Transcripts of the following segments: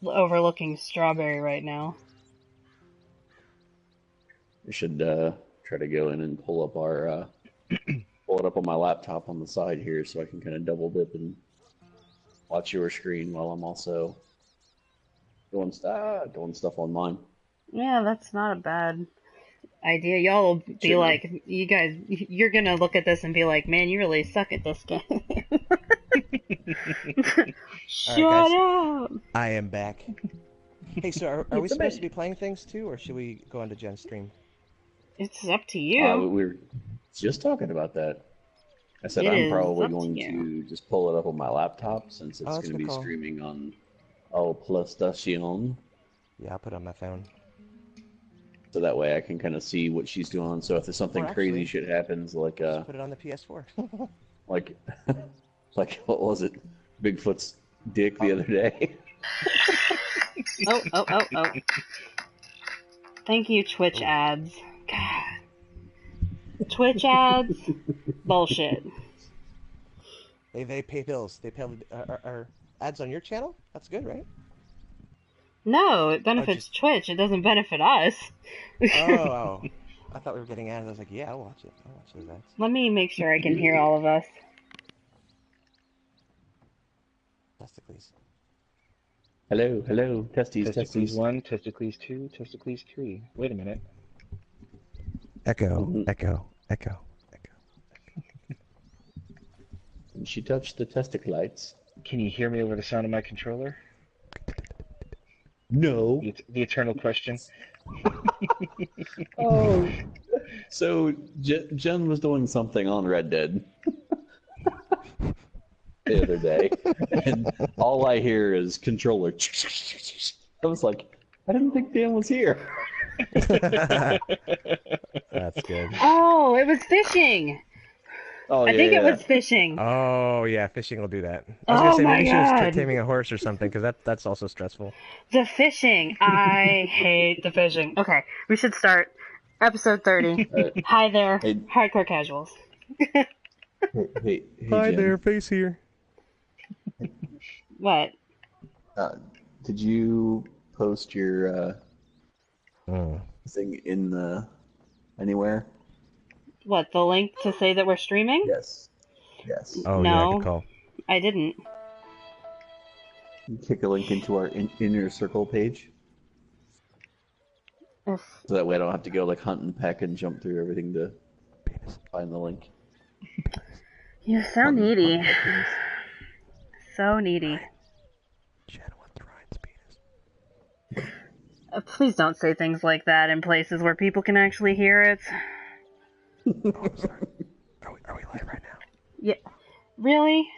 overlooking Strawberry right now. I should try to go in and pull up our pull it up on my laptop on the side here, so I can kind of double dip and watch your screen while I'm also doing stuff on mine. Yeah, that's not a bad idea. Y'all will be Shouldn't have. like, you guys, you're gonna look at this and be like, man, you really suck at this game. All right, guys. Shut up! I am back. Hey, so are we the supposed to bed. be playing things too, or should we go onto Jen's stream? It's up to you. We were just talking about that. I said It I'm is probably up to going you. to just pull it up on my laptop since it's Oh, that's going to a be good call. streaming on PlayStation, Yeah, I'll put it on my phone. so that way I can kind of see what she's doing. So if there's something Or crazy actually, shit happens, like Just put it on the PS4. like like what was it, Bigfoot's dick the other day? Oh. Thank you, Twitch Ooh. ads. God. Twitch ads? Bullshit. They pay bills. They pay are ads on your channel? That's good, right? No, it benefits just- Twitch. It doesn't benefit us. Oh. I thought we were getting ads. I was like, yeah, I'll watch it. I'll watch those ads. Let me make sure I can hear all of us. Testicles. Hello, testes, Testicles 1, Testicles 2, Testicles 3. Wait a minute. Echo, Mhm. echo. And she touched the testiclites. Can you hear me over the sound of my controller? No. The eternal question. Oh. So Jen was doing something on Red Dead the other day, and all I hear is controller. I was like, I didn't think Dan was here. That's good. Oh, it was fishing! Oh, I think it was fishing. Oh yeah, fishing will do that. I was Oh gonna say my maybe she was God. taming a horse or something, because that's also stressful. The fishing. I hate the fishing. Okay, we should start. Episode 30. Hi there, Hey. hardcore casuals. Hey, Jen. face here. What? Did you post your Oh. thing in the anywhere? What, the link to say that we're streaming? Yes. Oh yeah, No. good call. I didn't. You kick a link into our inner circle page, Ugh. so that way I don't have to go like hunt and peck and jump through everything to find the link. You're so Hunt- needy. hunt peckings. So needy. Jen wants Ryan's penis. Please don't say things like that in places where people can actually hear it. Oh, sorry. Are we live right now? Yeah. Really?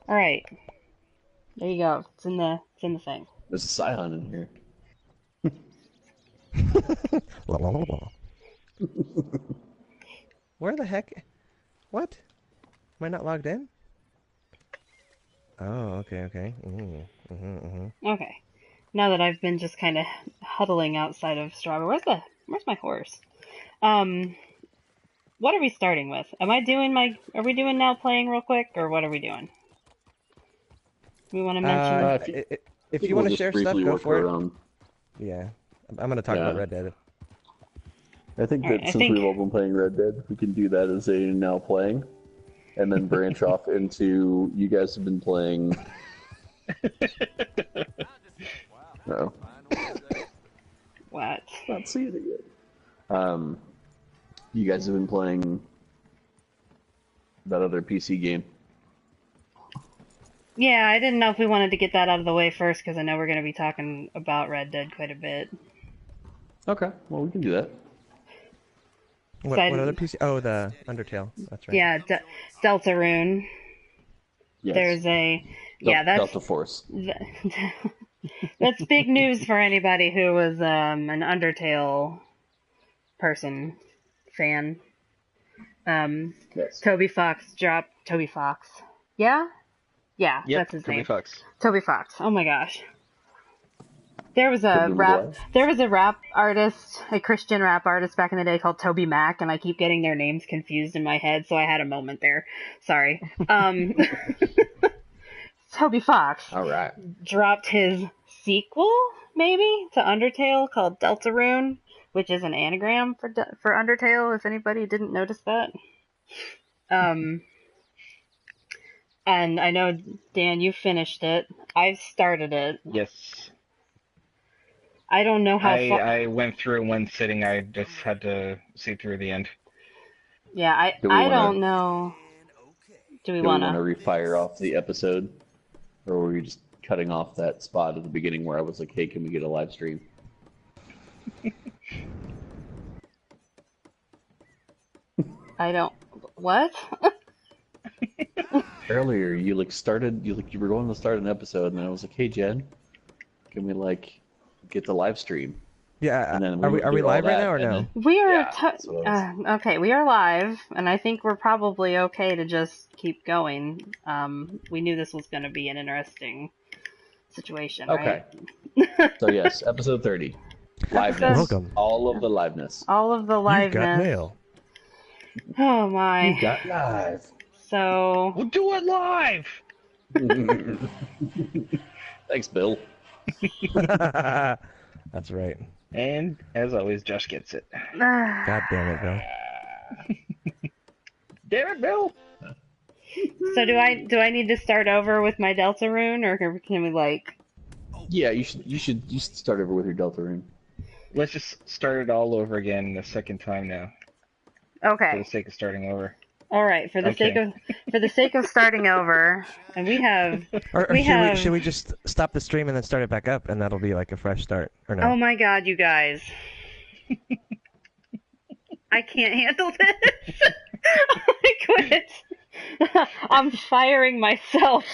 Alright. There you go. It's in the thing. There's a Scion in here. La, la, la, la. Where the heck? What? Am I not logged in? Oh, okay. Okay. Now that I've been just kind of huddling outside of Strawberry, where's my horse? What are we starting with? Are we doing now playing real quick, or what are we doing? We want to mention. If you want to share stuff, go for it. Around. Yeah, I'm going to talk about Red Dead. I think Alright, that I since think- we've all been playing Red Dead, we can do that as a now playing, and then branch off into you guys have been playing. No, What? not seeing it yet. You guys have been playing that other PC game. Yeah, I didn't know if we wanted to get that out of the way first, because I know we're going to be talking about Red Dead quite a bit. Okay, well we can do that. What other PC? Oh, the Undertale. That's right. Yeah, Deltarune. Yes. There's a... Yeah, that's... Delta Force. That's big news for anybody who was an Undertale fan. Yes. Toby Fox dropped... Toby Fox. Yeah? Yeah, Yep, that's his Toby name. Fox. Toby Fox. Oh my gosh. There was a Toby rap. Maguire? There was a rap artist, a Christian rap artist back in the day called Toby Mac, and I keep getting their names confused in my head, so I had a moment there. Sorry. Toby Fox All right. dropped his sequel, maybe, to Undertale called Deltarune, which is an anagram for Undertale. If anybody didn't notice that. And I know, Dan, you finished it. I started it. Yes. I don't know how far. I went through in one sitting. I just had to see through the end. Yeah, I don't know. Do we Do we want want to to? refire off the episode? Or were we just cutting off that spot at the beginning where I was like, hey, can we get a live stream? I don't. What? Earlier, you were going to start an episode, and then I was like, hey, Jen, can we get the live stream? Yeah. And then Are we went through live all right that, now or and no? then- We are. Yeah, that's what I Okay, we are live, and I think we're probably okay to just keep going. We knew this was going to be an interesting situation, Okay. right? So yes, episode 30. Liveness. Welcome. All of the liveness. All of the You've got liveness. mail. Oh my. got live. So We'll do it live. Thanks, Bill. That's right. And as always, Josh gets it. God damn it, Bill. Damn it, Bill. So do I need to start over with my Deltarune, or can we Yeah, you should start over with your Deltarune. Let's just start it all over again the second time now, for Okay. the sake of starting over. All right, for the Okay. sake of starting over, and we have Or We have- should we just stop the stream and then start it back up, and that'll be like a fresh start, or no? oh my god, you guys. I can't handle this. I quit. I'm firing myself.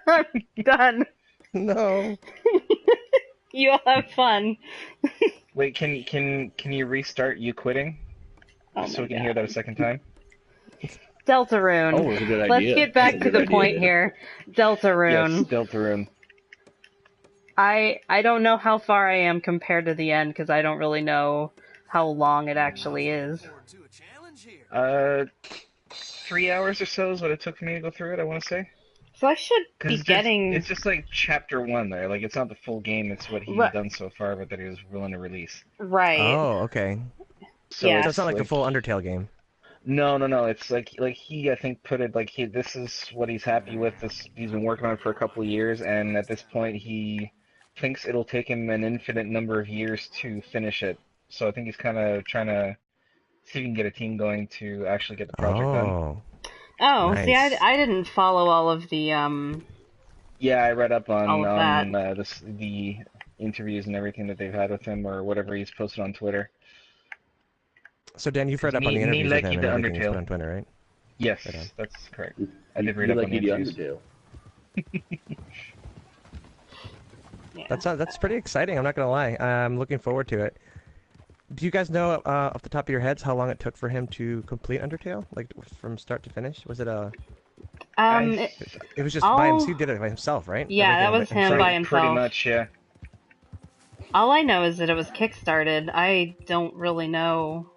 I'm done. No. You all have fun. Wait, can you restart you quitting? Oh So my we can god. hear that a second time? Deltarune. Oh, that's a good idea. Let's get back That's to a good the point idea. here. Deltarune. Yes, Deltarune. I don't know how far I am compared to the end because I don't really know how long it actually is. 3 hours or so is what it took for me to go through it, I want to say. So I should be Because getting. it's just like chapter 1 there. Like, it's not the full game, it's what he's Right. done so far, but that he was willing to release. Right. Oh, okay. So Yeah. So it's not like a full Undertale game. No. It's like he, I think, put it like this is what he's happy with. This he's been working on it for a couple of years, and at this point he thinks it'll take him an infinite number of years to finish it. So I think he's kind of trying to see if he can get a team going to actually get the project done. Oh. Oh, see, Nice. I didn't follow all of the Yeah, I read up on All of that. the interviews and everything that they've had with him or whatever he's posted on Twitter. So Dan, you've read up Me- on the me interviews with like him the and everything he's Undertale. put on Twitter, right? Yes, Right on. that's correct. I did read You up like on the the interviews. Undertale. yeah. That's pretty exciting. I'm not gonna lie. I'm looking forward to it. Do you guys know off the top of your heads how long it took for him to complete Undertale, like from start to finish? Was it It- It was just by All- himself. He did it by himself, right? Yeah, that was him by himself. Pretty much, yeah. all I know is that it was kickstarted. I don't really know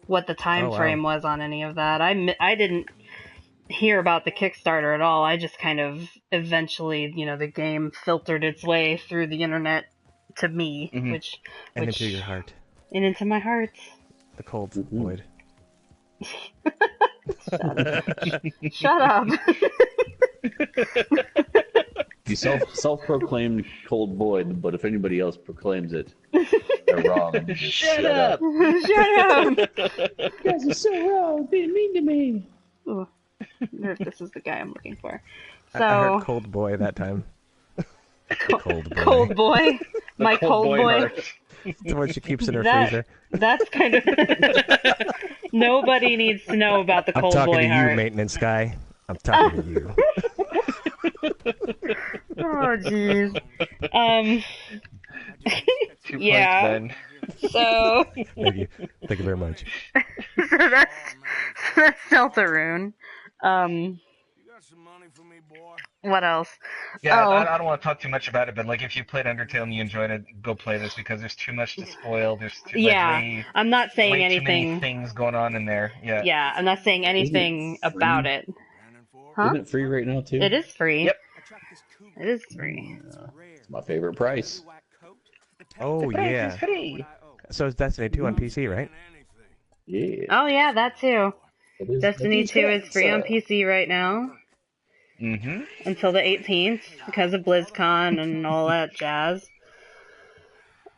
what the time Oh, wow. frame was on any of that. I didn't hear about the Kickstarter at all. I just kind of eventually, the game filtered its way through the internet to me, Mhm. which And into your heart, and into my heart. the cold Mhm. void. Shut up. You self-proclaimed cold void, but if anybody else proclaims it, they're wrong. Shut up! Shut up. You guys are so wrong, being mean to me. Ooh. I wonder if this is the guy I'm looking for. I So, heard cold boy that time. Cold boy. cold boy, my cold boy. heart. The one she keeps in her That- freezer. That's kind of nobody needs to know about the I'm cold talking boy to you, heart. maintenance guy. I'm talking to you. Oh jeez. 2 Yeah. points, Ben. So Thank you. Thank you very much. that's Deltarune. What else? Yeah, Oh, I don't want to talk too much about it, but like if you played Undertale and you enjoyed it, go play this because there's too much to spoil. There's too, yeah. like, I'm not saying way too many anything. things going on in there. Yeah. Yeah, I'm not saying anything about free? it. Huh? Isn't it free right now too? It is free. Yep. It is free. It's my favorite price. Oh The price yeah. is free. So it's Destiny 2 on PC, right? Yeah. Oh yeah, that too. It is- Destiny it is 2 good. is free on So, PC right now Mm-hmm. until the 18th because of BlizzCon and all that jazz.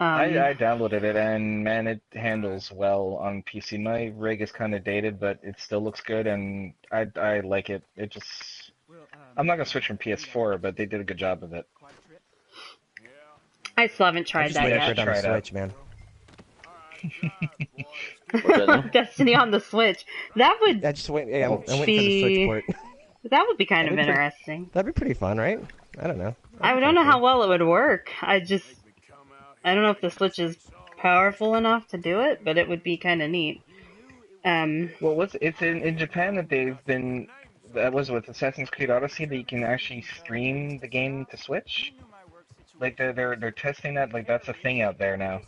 I downloaded it and man, it handles well on PC. My rig is kind of dated, but it still looks good, and I like it. It just I'm not gonna switch from PS4, but they did a good job of it. I still haven't I'm tried just that waiting for yet. it on the Try it out. Switch, man. what's that now? Destiny on the Switch. That would I just wait. Yeah, I'm waiting for the See- Switch port. that would be kind of That'd be pretty- interesting. That'd be pretty fun, right? I don't know. I don't know how well it would work. I don't know if the Switch is powerful enough to do it, but it would be kind of neat. Well, it's in Japan that they've been. That was with Assassin's Creed Odyssey that you can actually stream the game to Switch. Like they're testing that. Like that's a thing out there now.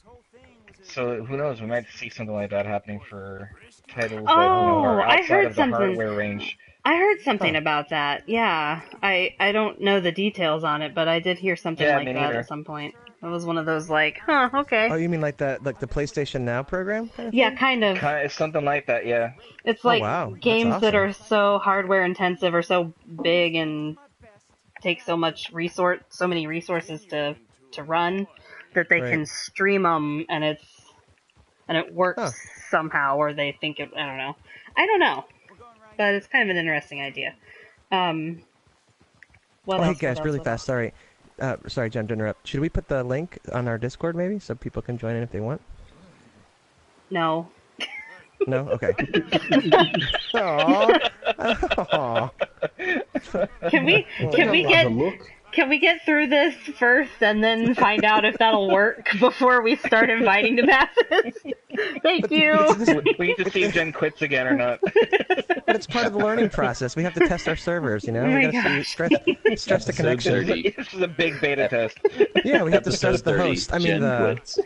So who knows? We might see something like that happening for titles that are I outside heard of the something. hardware range. I heard something about that. Yeah, I don't know the details on it, but I did hear something Yeah, like me that neither. at some point. It was one of those like, huh, okay. Oh, you mean like the PlayStation Now program? Kind of Yeah, thing? kind of. It's something like that. Yeah. It's like wow, that's games that awesome. are so hardware intensive or so big and take so many resources to run that they Right. can stream them and it works Huh. somehow, or they think it. I don't know, but it's kind of an interesting idea. What Oh, hey else? guys, What really else? fast. Sorry, Jen, to interrupt. Should we put the link on our Discord maybe so people can join in if they want? No. No? Okay. Aww. Aww. Can we get through this first and then find out if that'll work before we start inviting the masses? Thank you. We need to see if Jen quits again or not. But it's part of the learning process. We have to test our servers, you know? Oh my We gotta stress the Episode connection. 30. This is a big beta test. Yeah, we have to Episode stress the 30, host. I mean, Jen quits.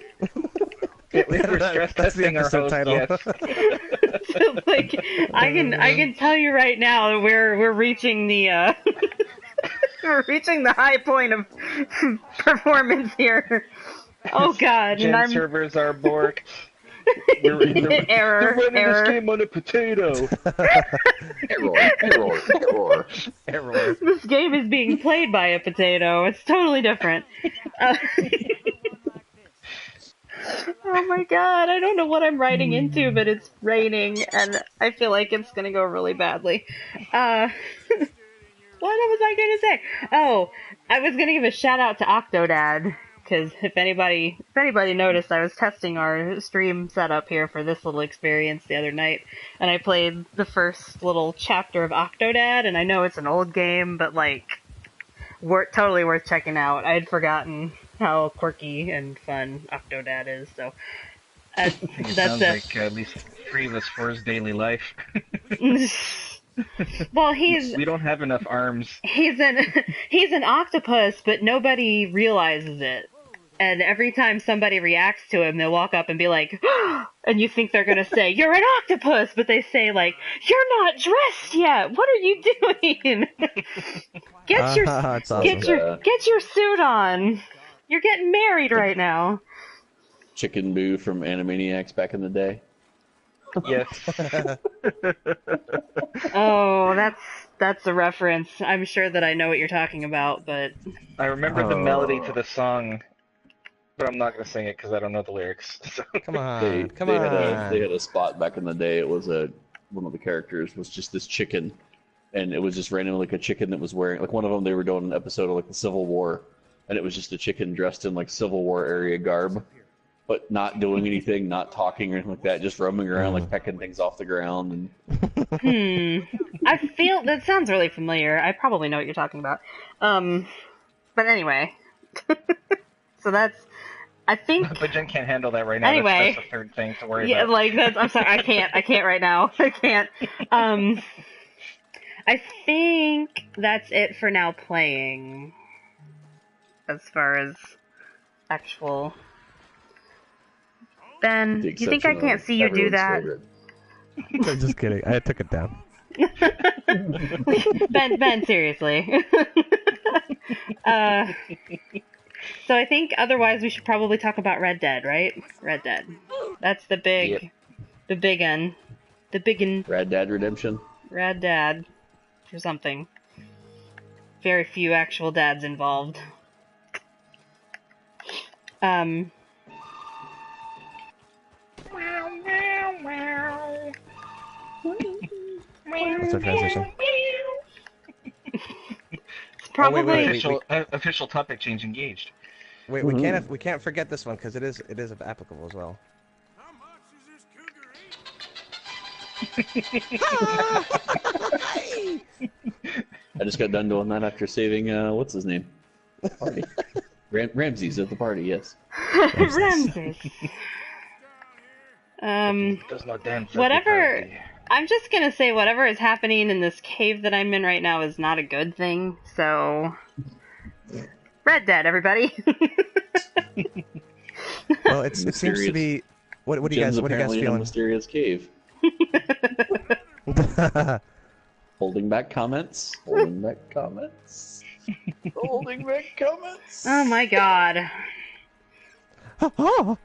We're stress That's the testing our episode host. title. Yes. So, like, I can tell you right now that we're reaching the we're reaching the high point of performance here. Oh God! Jen And servers are borked. They're Error, running error. this game on a potato. Error. Error. This game is being played by a potato. It's totally different. Oh my God! I don't know what I'm writing into, but it's raining, and I feel like it's gonna go really badly. What was I gonna say? Oh, I was gonna give a shout out to Octodad, because if anybody noticed, I was testing our stream setup here for this little experience the other night, and I played the first little chapter of Octodad, and I know it's an old game, but like, totally worth checking out. I had forgotten how quirky and fun Octodad is, so It that's sounds it. like at least 3 of us for his daily life. Well, he's We don't have enough arms. he's an octopus, but nobody realizes it. And every time somebody reacts to him, they'll walk up and be like, and you think they're gonna say, "You're an octopus," but they say like, "You're not dressed yet. What are you doing? Get your That's awesome. get your suit on. You're getting married right now." Chicken Boo from Animaniacs back in the day. Yes. Oh, that's a reference. I'm sure that I know what you're talking about, but I remember the melody Oh. to the song, but I'm not going to sing it because I don't know the lyrics. So. Come on. They, Come they on. had a spot back in the day. It was one of the characters was just this chicken, and it was just randomly like a chicken that was wearing like one of them. They were doing an episode of like the Civil War, and it was just a chicken dressed in like Civil War area garb, but not doing anything, not talking or anything like that, just roaming around like pecking things off the ground. And I feel that sounds really familiar. I probably know what you're talking about. But anyway, so I think. But Jen can't handle that right now. Anyway. That's the third thing to worry Yeah, about. like that's. I'm sorry, I can't right now. I can't. I I think that's it for now playing. As far as actual... Ben, The do you think I exception can't of see you do everyone's that? favorite. I'm just kidding. I took it down. Ben, seriously. So I think otherwise we should probably talk about Red Dead, right? Red Dead. That's the big, Yep. the big un. The big un. Rad Dad Redemption. Rad Dad. Or something. Very few actual dads involved. What's our transition? It's probably... wait. Official topic change engaged. Wait, we can't forget this one because it is applicable as well. I just got done doing that after saving, what's his name? Party. Ramses at the party, yes. Ramses. Does not dance. Whatever. I'm just gonna say whatever is happening in this cave that I'm in right now is not a good thing. So, Red Dead, everybody. Well, it seems to be. What do you guys apparently in a feeling? mysterious cave. Holding back comments. Holding back comments. Holding back comments. Oh my god. Oh,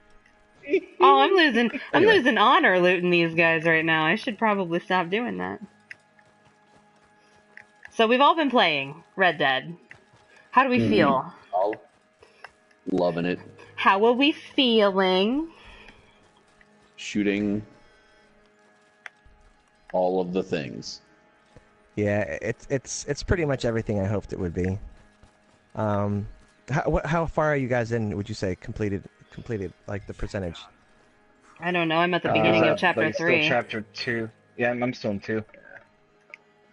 I'm losing honor looting these guys right now. I should probably stop doing that. So we've all been playing Red Dead. How do we feel? All loving it. How are we feeling? Shooting all of the things. Yeah, it's pretty much everything I hoped it would be. How far are you guys in? Would you say completed like the percentage? I don't know. I'm at the beginning of chapter 3. Still chapter 2. Yeah, I'm still in 2.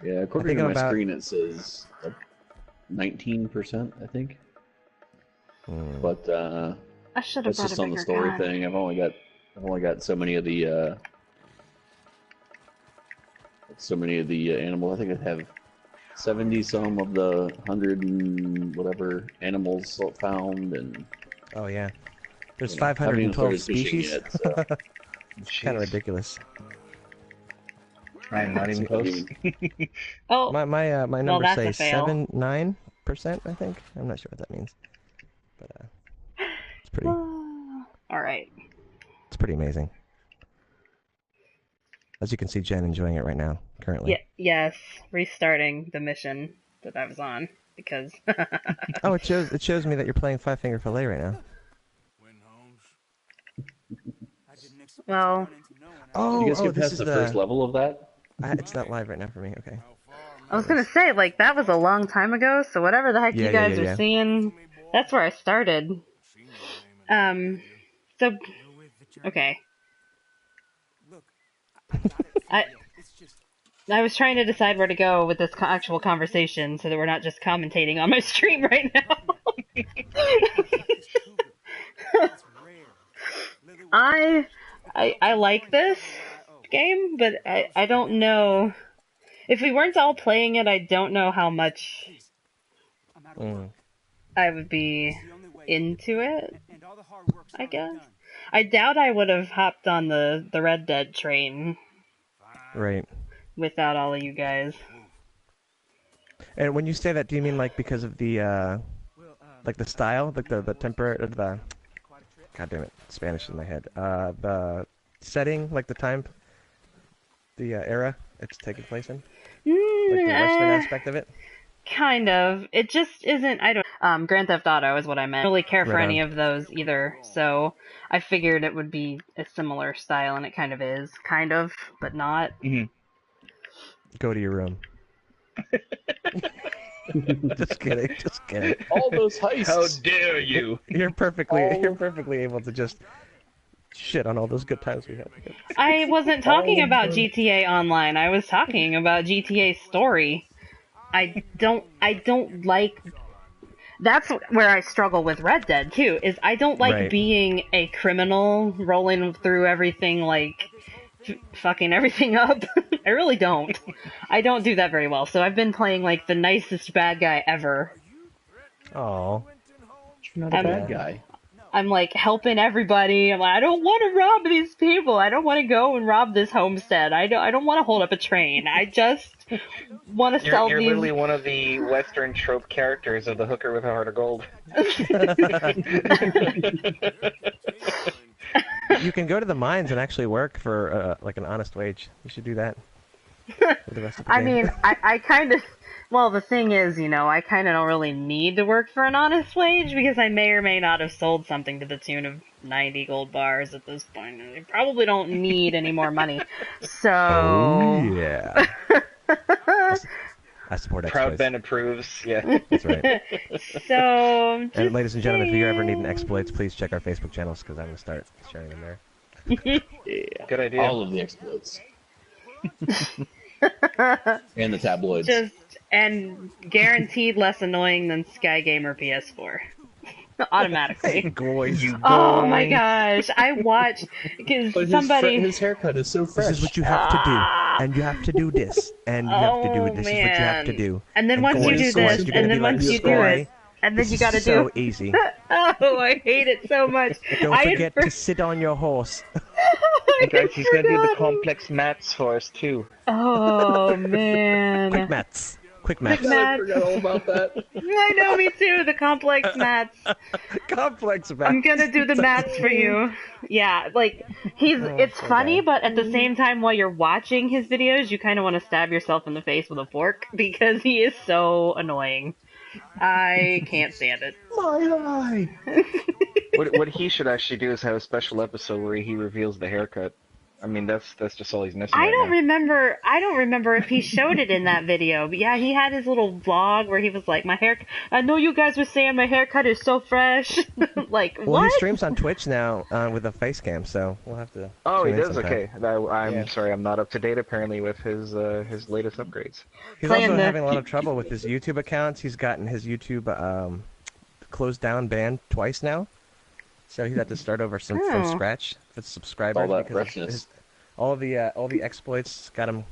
Yeah, according to my screen, it says like 19%, I think. But I should have that's just on the story thing. I've only got so many of the animals. I think I have 70 some of the 100 and whatever animals found, and oh yeah, there's I haven't even 512 started fishing species. yet, so. It's kind of ridiculous. I'm not even close. Oh, my numbers say that's a fail. 9%. I think. I'm not sure what that means, but it's pretty. All right. It's pretty amazing. As you can see, Jen enjoying it right now, currently. Yeah. Yes. Restarting the mission that I was on because. Oh, it shows me that you're playing Five Finger Fillet right now. Well. Did you guys get this past is the first level of that? It's not live right now for me. Okay. I was gonna say, like, that was a long time ago, so whatever the heck you guys are yeah. seeing, that's where I started. So, okay. I was trying to decide where to go with this actual conversation so that we're not just commentating on my stream right now. I like this game, but I don't know. If we weren't all playing it, I don't know how much I would be into it, I guess. I doubt I would have hopped on the Red Dead train. Right. Without all of you guys. And when you say that, do you mean like because of the like the style, like the temper, the God damn it, Spanish in my head. The setting, like the time, the era it's taking place in, like the Western aspect of it. Kind of. It just isn't. I don't. Grand Theft Auto is what I meant. I don't really care for any of those either. So I figured it would be a similar style, and it kind of is, kind of, but not. Mm-hmm. Go to your room. Just kidding. Just kidding. All those heists. How dare you? You're perfectly able to just shit on all those good times we had. I wasn't talking about GTA Online. I was talking about GTA Story. I don't like. That's where I struggle with Red Dead too. Is I don't like being a criminal rolling through everything like fucking everything up. I really don't. I don't do that very well. So I've been playing like the nicest bad guy ever. Oh. You're not a I'm- bad guy. I'm like helping everybody. I'm like, I don't want to rob these people. I don't want to go and rob this homestead. I don't want to hold up a train. I just want to sell You're these. literally one of the Western trope characters of the hooker with a heart of gold. You can go to the mines and actually work for like an honest wage. You should do that. For the rest of the I game. mean, I kind of. Well, the thing is, I kind of don't really need to work for an honest wage because I may or may not have sold something to the tune of 90 gold bars at this point. I probably don't need any more money. So. Oh yeah. I support Proud exploits. Ben approves. Yeah. That's right. So. And ladies and gentlemen, if you ever need an saying. exploits, please check our Facebook channels because I'm gonna start sharing them there. Yeah. Good idea. All of the exploits. And the tabloids. And guaranteed less annoying than Sky Gamer PS4. Automatically. Guys, Oh my gosh, I watched because But somebody. his haircut is so fresh. this is what you have to do, and you have to do this, and you have to do this. Is what you have to man. do. And then once Goy, you do Goy, this, you're and gonna then be like once you do Goy. it, and then This you gotta is so do. easy. Oh, I hate it so much. Don't I had forget to sit on your horse. And guys, he's gonna do the forgotten. complex maths for us too. Oh man. Quick mats. Quick mats. Matt. I forgot all about that. I know, me too. The complex mats. Complex mats. I'm gonna do the mats for you. Yeah, like it's so funny, bad. but at the same time, while you're watching his videos, you kind of want to stab yourself in the face with a fork because he is so annoying. I can't stand it. My eye. What he should actually do is have a special episode where he reveals the haircut. I mean, that's just all he's missing. I right don't now. remember. I don't remember if he showed it in that video. But yeah, he had his little vlog where he was like, "My hair. I know you guys were saying my haircut is so fresh." Like Well, what? he streams on Twitch now with a face cam, so we'll have to. Oh, he tune in does. sometime. Okay, I'm Yeah. sorry, I'm not up to date apparently with his latest upgrades. He's Playing also the- having a lot of trouble with his YouTube accounts. He's gotten his YouTube closed down, banned twice now. So he's had to start over from Oh. scratch with subscribers. All that because freshness. all the exploits got him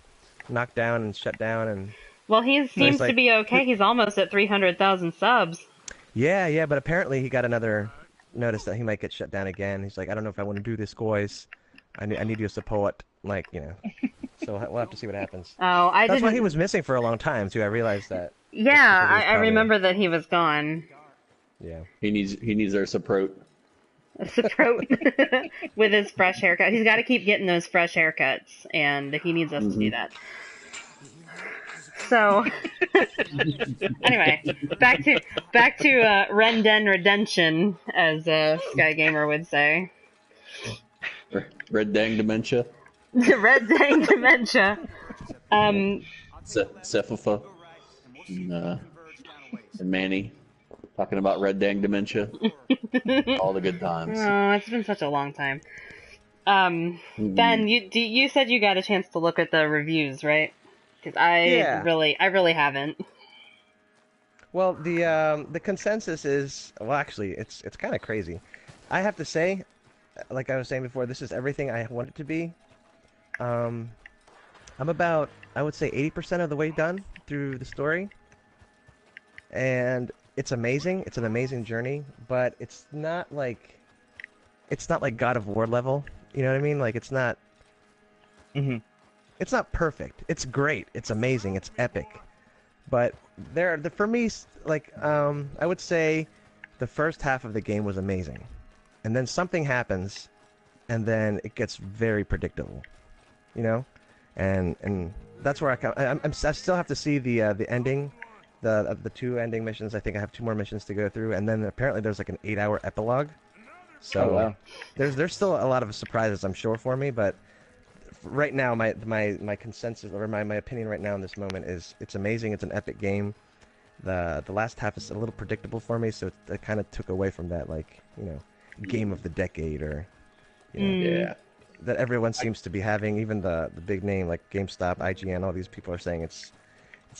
knocked down and shut down, and Well, he seems to like- be okay. He's almost at 300,000 subs. yeah, but apparently he got another notice that he might get shut down again. He's like, I don't know if I want to do this, guys. I need your support, So we'll have to see what happens. Oh, I That's didn't. why he was missing for a long time too. I realized that. Yeah, because he was I probably- remember that he was gone. Yeah. He needs our support. With his fresh haircut. He's got to keep getting those fresh haircuts, and he needs us to do that. So, anyway, back to Ren Den Redemption, as Sky Gamer would say. Red Dang Dementia. Red Dang Dementia. Sephifa. And Manny. Talking about Red Dang Dementia. All the good times. Oh, it's been such a long time. Ben, you said you got a chance to look at the reviews, right? Because Yeah. I really haven't. Well, the consensus is, well, actually, it's kind of crazy. I have to say, like I was saying before, this is everything I want it to be. I'm about, I would say, 80% of the way done through the story, and it's amazing. It's an amazing journey, but it's not like God of War level. You know what I mean? Like it's not. It's not perfect. It's great. It's amazing. It's epic. But for me, I would say the first half of the game was amazing, and then something happens, and then it gets very predictable, and that's where I still have to see the ending, the two ending missions. I think I have 2 more missions to go through, and then apparently there's like an 8-hour epilogue. So Oh, wow. there's still a lot of surprises, I'm sure, for me, but right now my consensus or my opinion right now in this moment is it's amazing. It's an epic game. The last half is a little predictable for me, so it kind of took away from that game of the decade or Yeah. that everyone seems to be having. Even the big name like GameStop, IGN, all these people are saying it's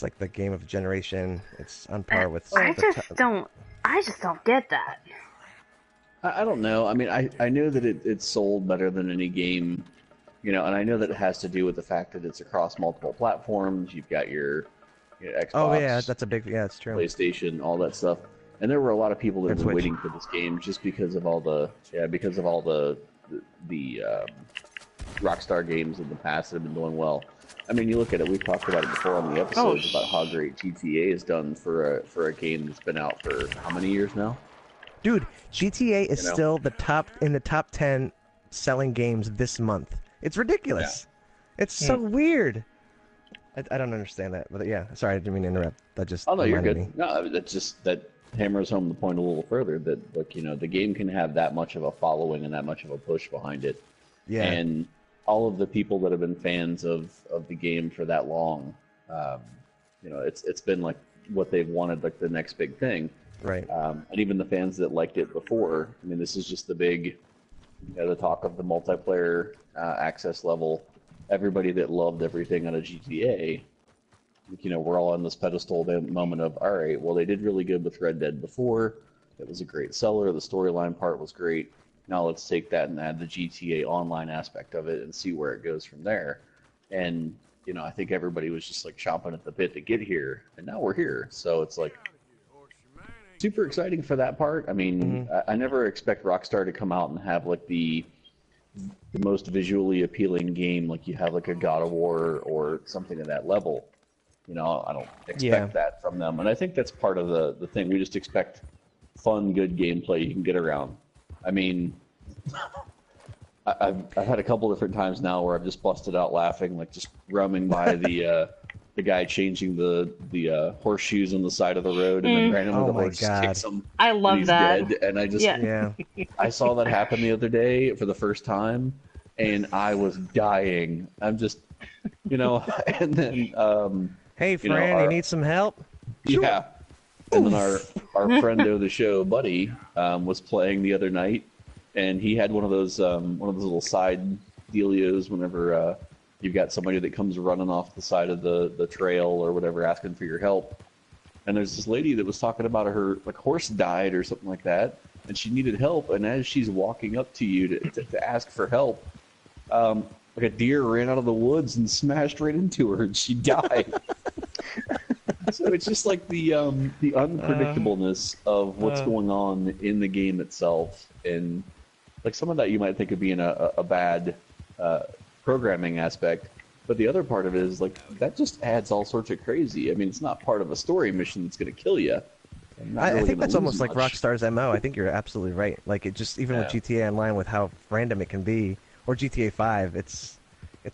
like the game of generation. It's on par with. I just don't get that. I don't know. I mean, I knew that it sold better than any game You know, and I know that it has to do with the fact that it's across multiple platforms. You've got your Xbox, Oh yeah, that's a big. Yeah, it's true. PlayStation, all that stuff. And there were a lot of people that And have been Switch. waiting for this game just because of all the Rockstar games in the past that have been doing well. I mean, you look at it. We've talked about it before on the episodes about how great GTA has done for a game that's been out for how many years now? Dude, GTA is You know? still the top 10 selling games this month. It's ridiculous. It's so weird. I don't understand that, but yeah. Sorry, I didn't mean to interrupt. That just Oh no, you're reminded good. me. No, that's just that hammers home the point a little further that like the game can have that much of a following and that much of a push behind it. Yeah. And all of the people that have been fans of the game for that long, it's been like what they've wanted, like the next big thing. Right. And even the fans that liked it before, I mean, this is just the big, the talk of the multiplayer access level. Everybody that loved everything out of GTA, we're all on this pedestal moment of, all right, well, they did really good with Red Dead before. It was a great seller. The storyline part was great. Now let's take that and add the GTA Online aspect of it and see where it goes from there. And, I think everybody was just like chomping at the bit to get here, and now we're here. So it's like super exciting for that part. I mean, I never expect Rockstar to come out and have like the most visually appealing game, like you have like a God of War or something of that level. I don't expect that from them, and I think that's part of the thing. We just expect fun, good gameplay you can get around. I mean, I've had a couple different times now where I've just busted out laughing, like just roaming by the guy changing the horseshoes on the side of the road, and then randomly Oh the my horse just God. kicks him. I and love he's that. dead, and I just Yeah. Yeah. I saw that happen the other day for the first time, and I was dying. I'm just, and then Hey, friend, you need some help? yeah. And then our friend of the show, Buddy, was playing the other night, and he had one of those little side dealios whenever you've got somebody that comes running off the side of the trail or whatever asking for your help. And there's this lady that was talking about her horse died or something like that, and she needed help. And as she's walking up to you to ask for help, like a deer ran out of the woods and smashed right into her, and she died. So it's just like the unpredictableness of what's going on in the game itself, and like some of that you might think of being a bad programming aspect, but the other part of it is like that just adds all sorts of crazy. I mean, it's not part of a story mission that's going to kill you. I think that's almost like Rockstar's MO. I think you're absolutely right. Like it just even with GTA Online, with how random it can be, or GTA 5, it's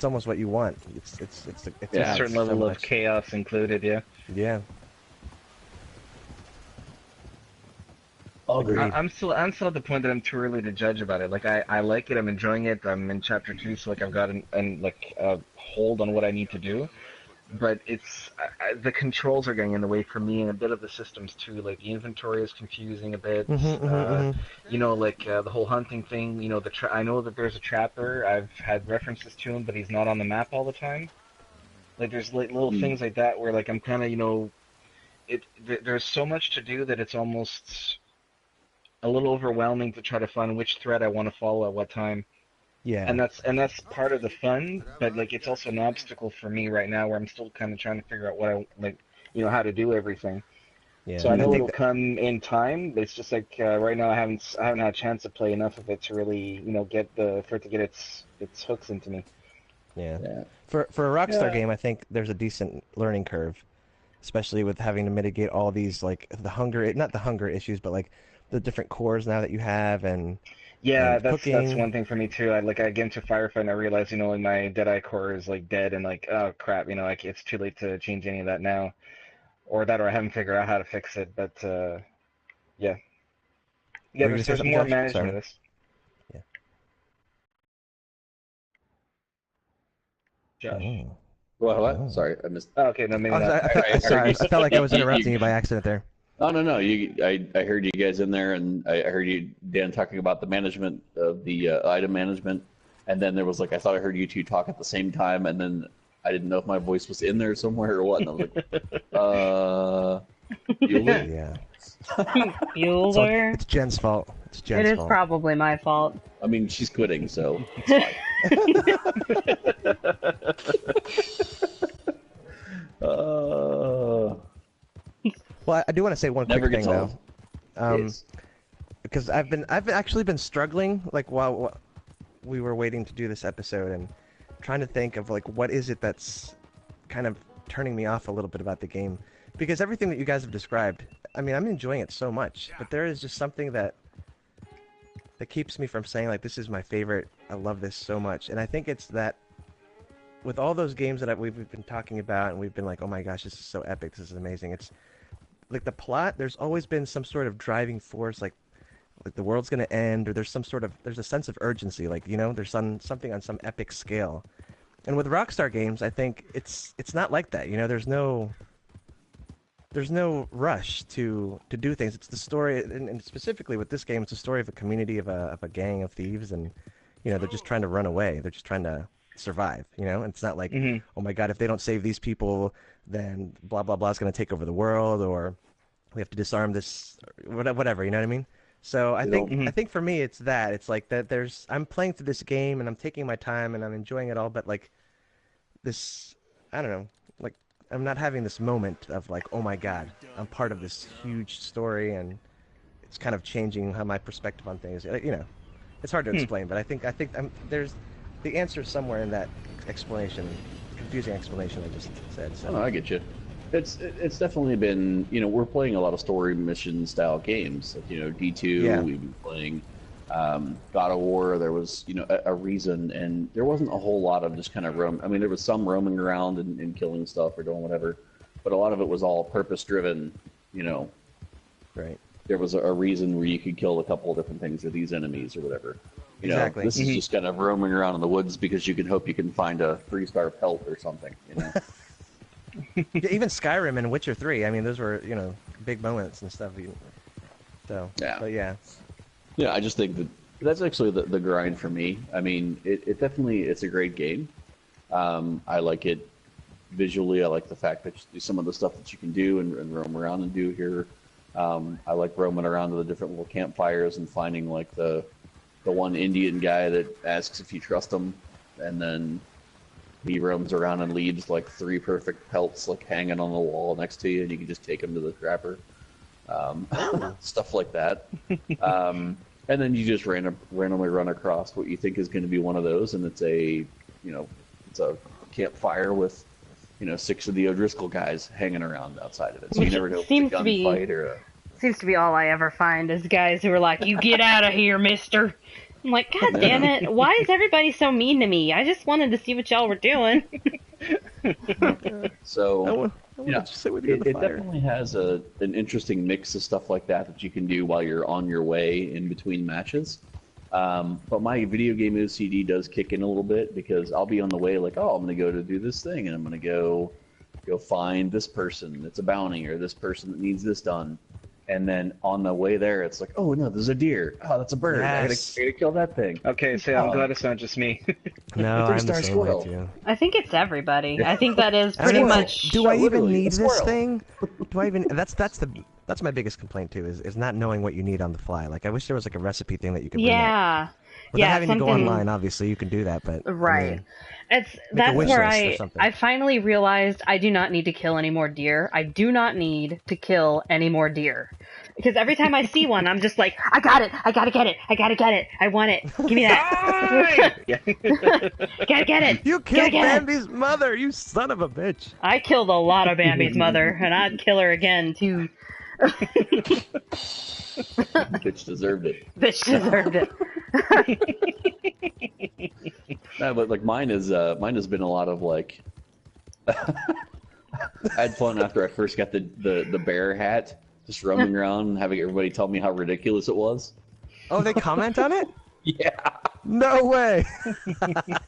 almost what you want. It's a certain level of chaos included. Yeah. Agreed. I'm still at the point that I'm too early to judge about it. Like I like it. I'm enjoying it. I'm in chapter 2, so like I've got a hold on what I need to do. But it's the controls are getting in the way for me, and a bit of the systems too. Like the inventory is confusing a bit. The whole hunting thing. I know that there's a trapper. I've had references to him, but he's not on the map all the time. Like there's little things like that where like I'm kind of there's so much to do that it's almost a little overwhelming to try to find which thread I want to follow at what time. Yeah. And that's part of the fun, but like it's also an obstacle for me right now where I'm still kind of trying to figure out what I like, how to do everything. Yeah. So I know it'll come in time, but it's just like right now I haven't had a chance to play enough of it to really get its hooks into me. Yeah. For a Rockstar game, I think there's a decent learning curve, especially with having to mitigate all these like not the hunger issues, but like the different cores now that you have and that's cooking. one thing for me too. I get into Firefight and I realize my Deadeye core is like dead and like oh crap, like it's too late to change any of that now, or I haven't figured out how to fix it. But there's more management of this. Yeah. Josh. What? Oh. Sorry, I missed. Oh, okay, no, maybe not. I felt like I was interrupting you by accident there. Oh no! I heard you guys in there, and I heard you, Dan, talking about the management of the item management, and then there was like I thought I heard you two talk at the same time, and then I didn't know if my voice was in there somewhere or what. And I was like, Yeah. Bueller. It's Jen's fault. It is probably my fault. I mean, she's quitting, so it's fine. Well, I do want to say one quick Never thing gets though, old. Yes. because I've actually been struggling like while we were waiting to do this episode and trying to think of like what is it that's kind of turning me off a little bit about the game, because everything that you guys have described, I mean, I'm enjoying it so much, but there is just something that keeps me from saying like this is my favorite. I love this so much, and I think it's that with all those games that we've been talking about and we've been like, oh my gosh, this is so epic, this is amazing. It's like the plot. There's always been some sort of driving force, like the world's gonna end, or there's a sense of urgency, like there's something on some epic scale. And with Rockstar games, I think it's not like that. There's no rush to do things. It's the story, and specifically with this game, it's the story of a community of a gang of thieves, and they're just trying to run away. They're just trying to survive. And it's not like, oh my God, if they don't save these people, then blah blah blah is going to take over the world, or we have to disarm this, whatever. You know what I mean? So I think for me it's that. It's like that. I'm playing through this game and I'm taking my time and I'm enjoying it all, but like this, I don't know, like I'm not having this moment of like, oh my God, I'm part of this huge story and it's kind of changing how my perspective on things. It's hard to explain, but I think there's the answer somewhere in that explanation, confusing explanation I just said. So. Oh, I get you. It's definitely been, we're playing a lot of story mission style games. Like, D2, Yeah. We've been playing God of War. There was, a reason, and there wasn't a whole lot of just kind of roam. I mean, there was some roaming around and killing stuff or doing whatever, but a lot of it was all purpose driven. Right. There was a reason where you could kill a couple of different things of these enemies or whatever. Exactly. This is just kind of roaming around in the woods because you can hope you can find a 3-star pelt or something. Yeah, even Skyrim and Witcher 3. I mean, those were big moments and stuff. So Yeah. But yeah. Yeah, I just think that's actually the grind for me. I mean, it definitely it's a great game. I like it visually. I like the fact that some of the stuff that you can do and roam around and do here. I like roaming around to the different little campfires and finding like the one Indian guy that asks if you trust him, and then he roams around and leaves like 3 perfect pelts like hanging on the wall next to you, and you can just take them to the trapper. Stuff like that. And then you just randomly run across what you think is going to be one of those, and it's a campfire with 6 of the O'Driscoll guys hanging around outside of it. So you never know if it's a gunfight or a... Seems to be all I ever find is guys who are like, "You get out of here, mister." I'm like, God damn it! Why is everybody so mean to me? I just wanted to see what y'all were doing. So it it definitely has an interesting mix of stuff like that you can do while you're on your way in between matches. But my video game OCD does kick in a little bit because I'll be on the way like, oh, I'm going to go to do this thing, and I'm going to go find this person that's a bounty or this person that needs this done. And then on the way there, it's like, oh no, there's a deer. Oh, that's a bird. Yes. I gotta kill that thing. Okay, so I'm glad it's not just me. No, I'm the 3-star same way squirrel. too. I think it's everybody. I think that is I pretty don't know, much. Do I even literally, need a this squirrel. thing? Do I even? That's my biggest complaint too. Is not knowing what you need on the fly. Like I wish there was like a recipe thing that you could. Bring up. Yeah. Without having to go online, obviously you can do that, but Right. I mean, That's wish where list or something. I finally realized I do not need to kill any more deer. I do not need to kill any more deer. Because every time I see one, I'm just like, I got it! I gotta get it! I gotta get it! I want it! Give me that! Gotta get it! you Gotta killed get it! Bambi's mother, you son of a bitch! I killed a lot of Bambi's mother, and I'd kill her again, too. Bitch deserved it. Bitch deserved it. No, but like mine has been a lot of like. I had fun after I first got the bear hat, just roaming around and having everybody tell me how ridiculous it was. Oh, they comment on it? Yeah. No way!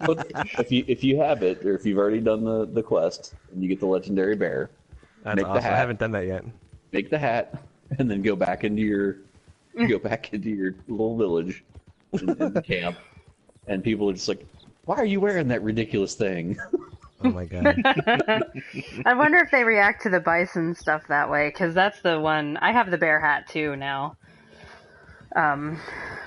But if you have it, or if you've already done the quest and you get the legendary bear, That's make the awesome. I hat. haven't done that yet. Make the hat, and then go back into your little village and camp, and people are just like, "Why are you wearing that ridiculous thing?" Oh my god. I wonder if they react to the bison stuff that way, because that's the one. I have the bear hat too now.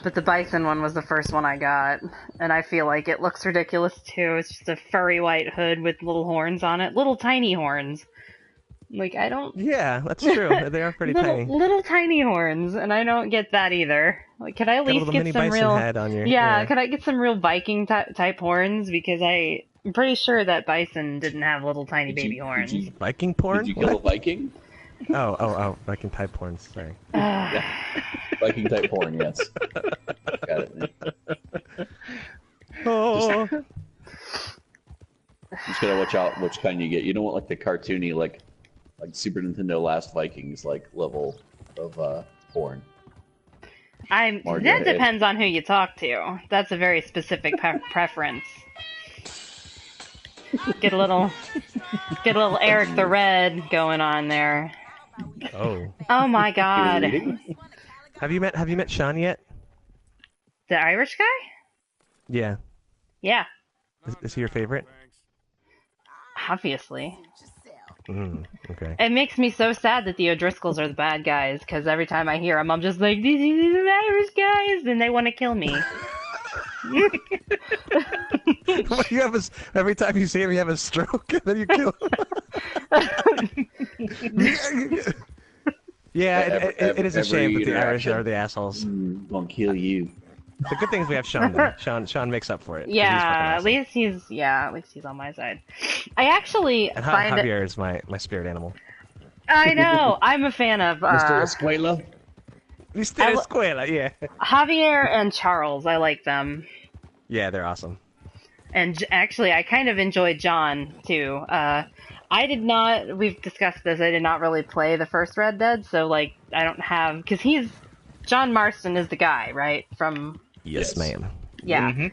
But the bison one was the first one I got, and I feel like it looks ridiculous too. It's just a furry white hood with little horns on it, little tiny horns. Like, I don't... Yeah, that's true. They are pretty tiny. Little tiny horns, and I don't get that either. Like, could I at least Got a little get mini some bison real... head on your... Yeah, could I get some real Viking type horns? Because I'm pretty sure that bison didn't have little tiny baby horns. Viking porn? Did you kill a Viking? Oh, Viking type porn, sorry. Yeah. Viking type porn, yes. Got it. Oh. Just gotta watch out which kind you get. You don't want like the cartoony, like Super Nintendo Last Vikings like level of porn. That depends on who you talk to. That's a very specific preference. Get a little Eric the Red going on there. Oh. Oh my God. Have you met Sean yet? The Irish guy? Yeah. Yeah. Is he your favorite? Obviously. Okay. It makes me so sad that the O'Driscolls are the bad guys, because every time I hear them, I'm just like, these are the Irish guys, and they want to kill me. Every time you see him, you have a stroke, and then you kill him. Yeah, it is a shame that the Irish are the assholes. Gonna kill you. The good thing is we have Sean there. Sean makes up for it. Yeah, at least he's on my side. I actually and find Javier is my spirit animal. I know. I'm a fan of Mr. Escuela. Mr. Escuela, yeah. Javier and Charles. I like them. Yeah, they're awesome. And actually, I kind of enjoyed John too. I did not. We've discussed this. I did not really play the first Red Dead, so like I don't have because John Marston is the guy, right? From Yes, ma'am. Yeah. Mm-hmm.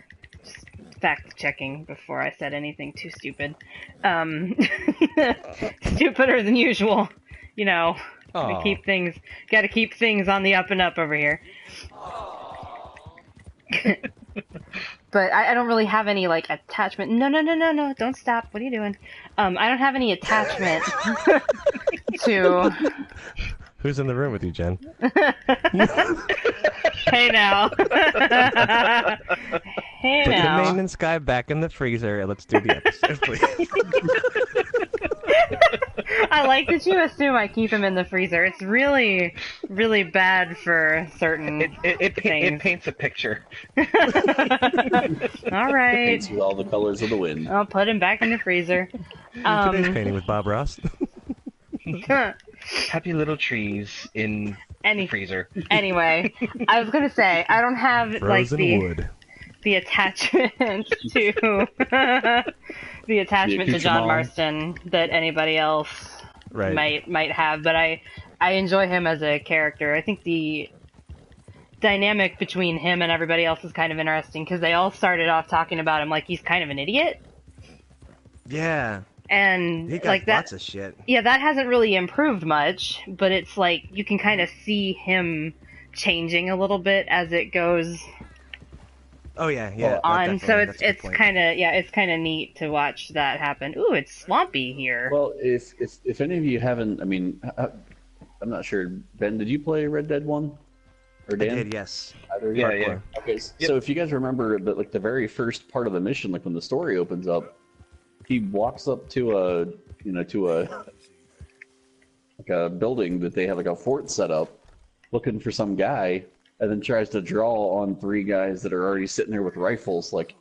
Just fact checking before I said anything too stupid. Stupider than usual, you know. Gotta keep things on the up and up over here. But I don't really have any like attachment. No! Don't stop. What are you doing? I don't have any attachment to. Who's in the room with you, Jen? Hey now. Hey Put now. the maintenance guy back in the freezer and let's do the episode, please. I like that you assume I keep him in the freezer. It's really, really bad for certain things. It paints a picture. All right. Paints with all the colors of the wind. I'll put him back in the freezer. Today's painting with Bob Ross. Happy little trees in the freezer. Anyway, I was gonna say I don't have Frozen wood. The attachment to to John Marston that anybody else might have, but I enjoy him as a character. I think the dynamic between him and everybody else is kind of interesting because they all started off talking about him like he's kind of an idiot. Yeah. And he got like that, lots of shit. Yeah, that hasn't really improved much, but it's like you can kind of see him changing a little bit as it goes. Oh yeah. On, so it's kind of neat to watch that happen. Ooh, it's swampy here. Well, if any of you haven't, I mean, I'm not sure. Ben, did you play Red Dead 1? Or Dan? I did, yes. Yeah. Okay, so if you guys remember that, like the very first part of the mission, like when the story opens up, he walks up to a building that they have like a fort set up, looking for some guy, and then tries to draw on 3 guys that are already sitting there with rifles. Like,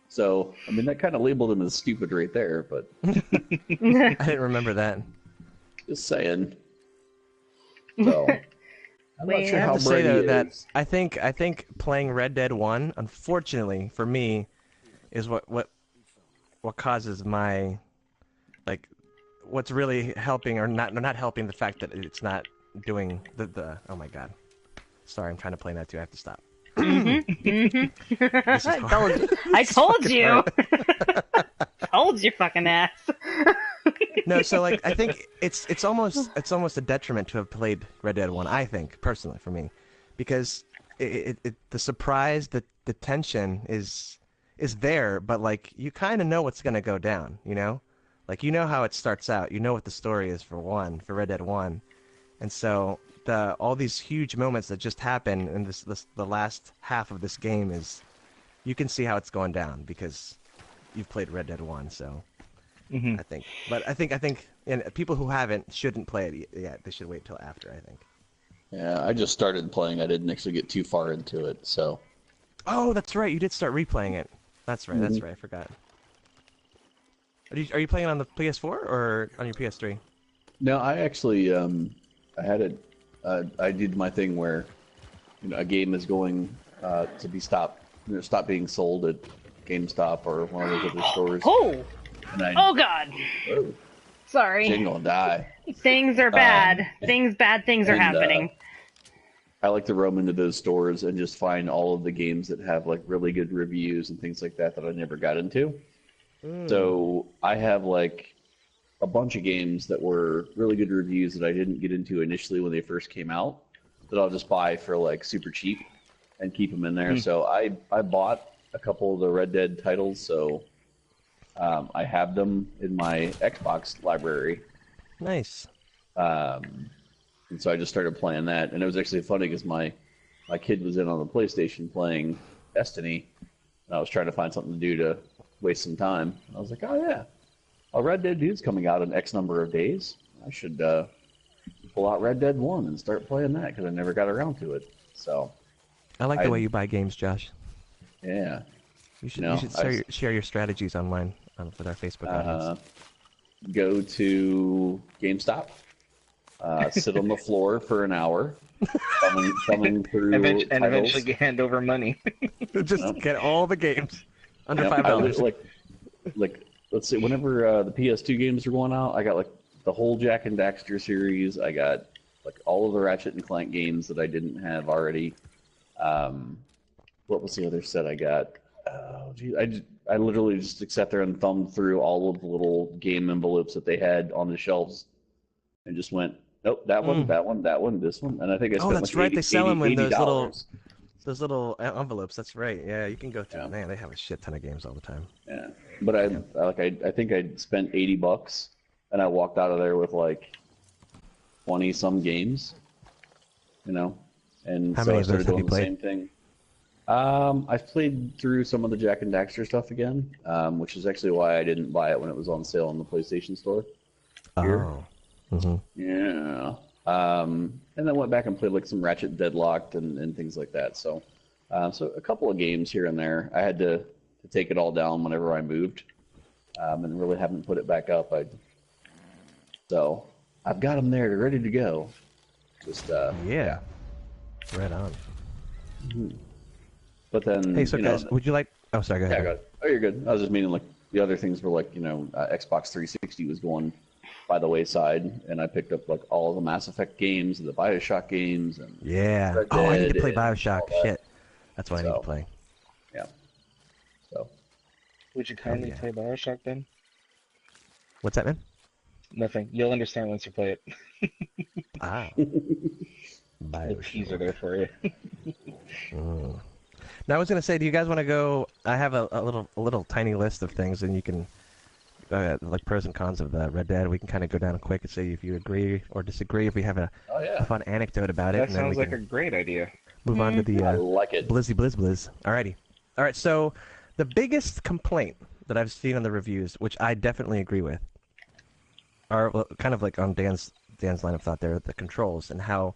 so I mean that kind of labeled him as stupid right there. But I didn't remember that. Just saying. So I'm not sure I have how to say though is. that I think playing Red Dead 1, unfortunately for me, is what causes my, like, what's really helping or not helping the fact that it's not doing the oh my god. Sorry, I'm trying to play that too. I have to stop. I told you. Told you, fucking ass. No, so like I think it's almost a detriment to have played Red Dead 1. I think personally for me, because the surprise, the tension is there, but like you kind of know what's gonna go down, you know, like you know how it starts out, you know what the story is for Red Dead 1, And so all these huge moments that just happen in the last half of this game is, you can see how it's going down because you've played Red Dead 1. So Hmm. I think, and people who haven't shouldn't play it yet. They should wait till after. I think. Yeah, I just started playing. I didn't actually get too far into it, so. Oh, that's right. You did start replaying it. That's right. That's Mhm. right. I forgot. Are you playing it on the PS4 or on your PS3? No, I actually I had it. I did my thing where, a game is going to be stop being sold at GameStop or one of those other stores. Oh! And I, Oh god! oh, Sorry. she's gonna die. Things are bad. Bad things are and, happening. I like to roam into those stores and just find all of the games that have like really good reviews and things like that I never got into. So I have like a bunch of games that were really good reviews that I didn't get into initially when they first came out that I'll just buy for like super cheap and keep them in there. So I bought a couple of the Red Dead titles, so I have them in my Xbox library. Nice. And so I just started playing that, and it was actually funny because my kid was in on the PlayStation playing Destiny, and I was trying to find something to do to waste some time. I was like, oh yeah, Red Dead 2's coming out in X number of days. I should pull out Red Dead 1 and start playing that because I never got around to it. So I like the way you buy games, Josh. yeah, You should, No, share your strategies online with our Facebook audience. go to GameStop, sit on the floor for an hour, thumbing through And titles. eventually hand over money. Just get all the games under Yep, $5. Like let's see, whenever the PS2 games are going out, I got like the whole Jack and Daxter series. I got like all of the Ratchet and Clank games that I didn't have already. What was the other set I got? Oh, geez, I literally just sat there and thumbed through all of the little game envelopes that they had on the shelves, and just went, nope, that one, that one, that one, this one, and I think I spent that's like right. They sell them in $80. those little envelopes. That's right. Yeah, you can go through. Yeah. Man, they have a shit ton of games all the time. Yeah, but I think I spent $80, and I walked out of there with like 20 some games, and How so many I of those started have you doing the played? same thing. I've played through some of the Jack and Daxter stuff again, which is actually why I didn't buy it when it was on sale in the PlayStation Store. Here. Oh. Mm-hmm. Yeah. And then went back and played like some Ratchet Deadlocked and things like that. So a couple of games here and there. I had to take it all down whenever I moved, and really haven't put it back up. So I've got them there ready to go. Just Yeah. Right on. But then Hey, so guys, would you like? Oh, sorry. Go yeah, ahead. go ahead. Oh, you're good. I was just meaning like the other things were like Xbox 360 was going by the wayside, and I picked up like all of the Mass Effect games and the BioShock games and Yeah. Red Oh, I need to Dead play and BioShock. all that. Shit. That's what I need to So- play. yeah. So Would you kindly yeah. play Bioshock then? What's that, man? Nothing. You'll understand once you play it. Ah. The teaser there for you. Now I was gonna say, do you guys want to go? I have a little tiny list of things, and you can like pros and cons of Red Dead. We can kind of go down quick and see if you agree or disagree. If we have a fun anecdote about it, That and then sounds we like can a great idea. move on to the I like it. Blizzy Blizz. Alrighty. All right. So the biggest complaint that I've seen on the reviews, which I definitely agree with, are kind of like on Dan's line of thought there, the controls and how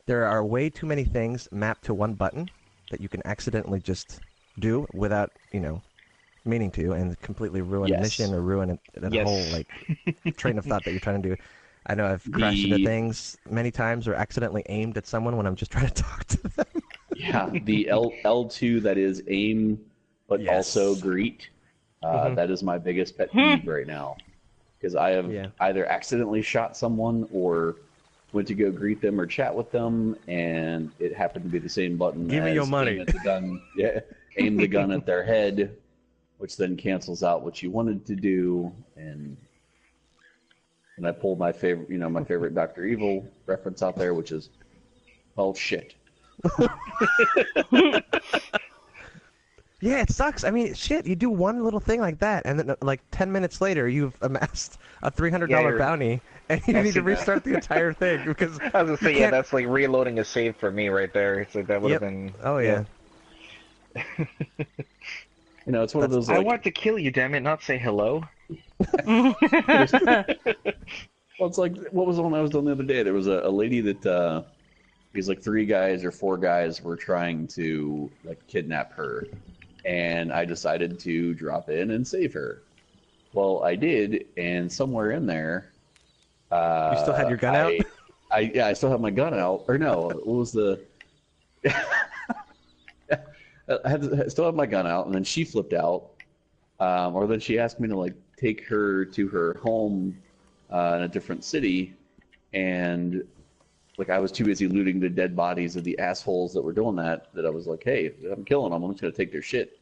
there are way too many things mapped to one button that you can accidentally just do without, meaning to, and completely ruin a Yes. mission or ruin a Yes. whole like train of thought that you're trying to do. I know I've crashed into things many times or accidentally aimed at someone when I'm just trying to talk to them. Yeah, the L2 that is aim, but Yes. also greet. That is my biggest pet peeve right now, because I have either accidentally shot someone or went to go greet them or chat with them, and it happened to be the same button. Give me as your money. Aim at the gun. Yeah, aim the gun at their head, which then cancels out what you wanted to do, and I pulled my favorite Dr. Evil reference out there, which is, well, shit. Yeah, it sucks. I mean, shit, you do one little thing like that, and then like 10 minutes later, you've amassed a $300 Yeah, bounty, and you I've need to seen that. restart the entire thing because I was gonna say, you yeah, can't- that's like reloading a save for me right there. It's like that would have Yep. been. Oh yeah. You know, it's one of those I like. want to kill you, damn it, not say hello. Well, it's like what was the one I was doing the other day? There was a lady that these like 3 guys or 4 guys were trying to like kidnap her, and I decided to drop in and save her. Well, I did, and somewhere in there, You still had your gun out? I still have my gun out. Or no, what was the? I still have my gun out, and then she flipped out, or then she asked me to like take her to her home in a different city, and like I was too busy looting the dead bodies of the assholes that were doing that I was like, hey, I'm killing them. I'm just gonna take their shit.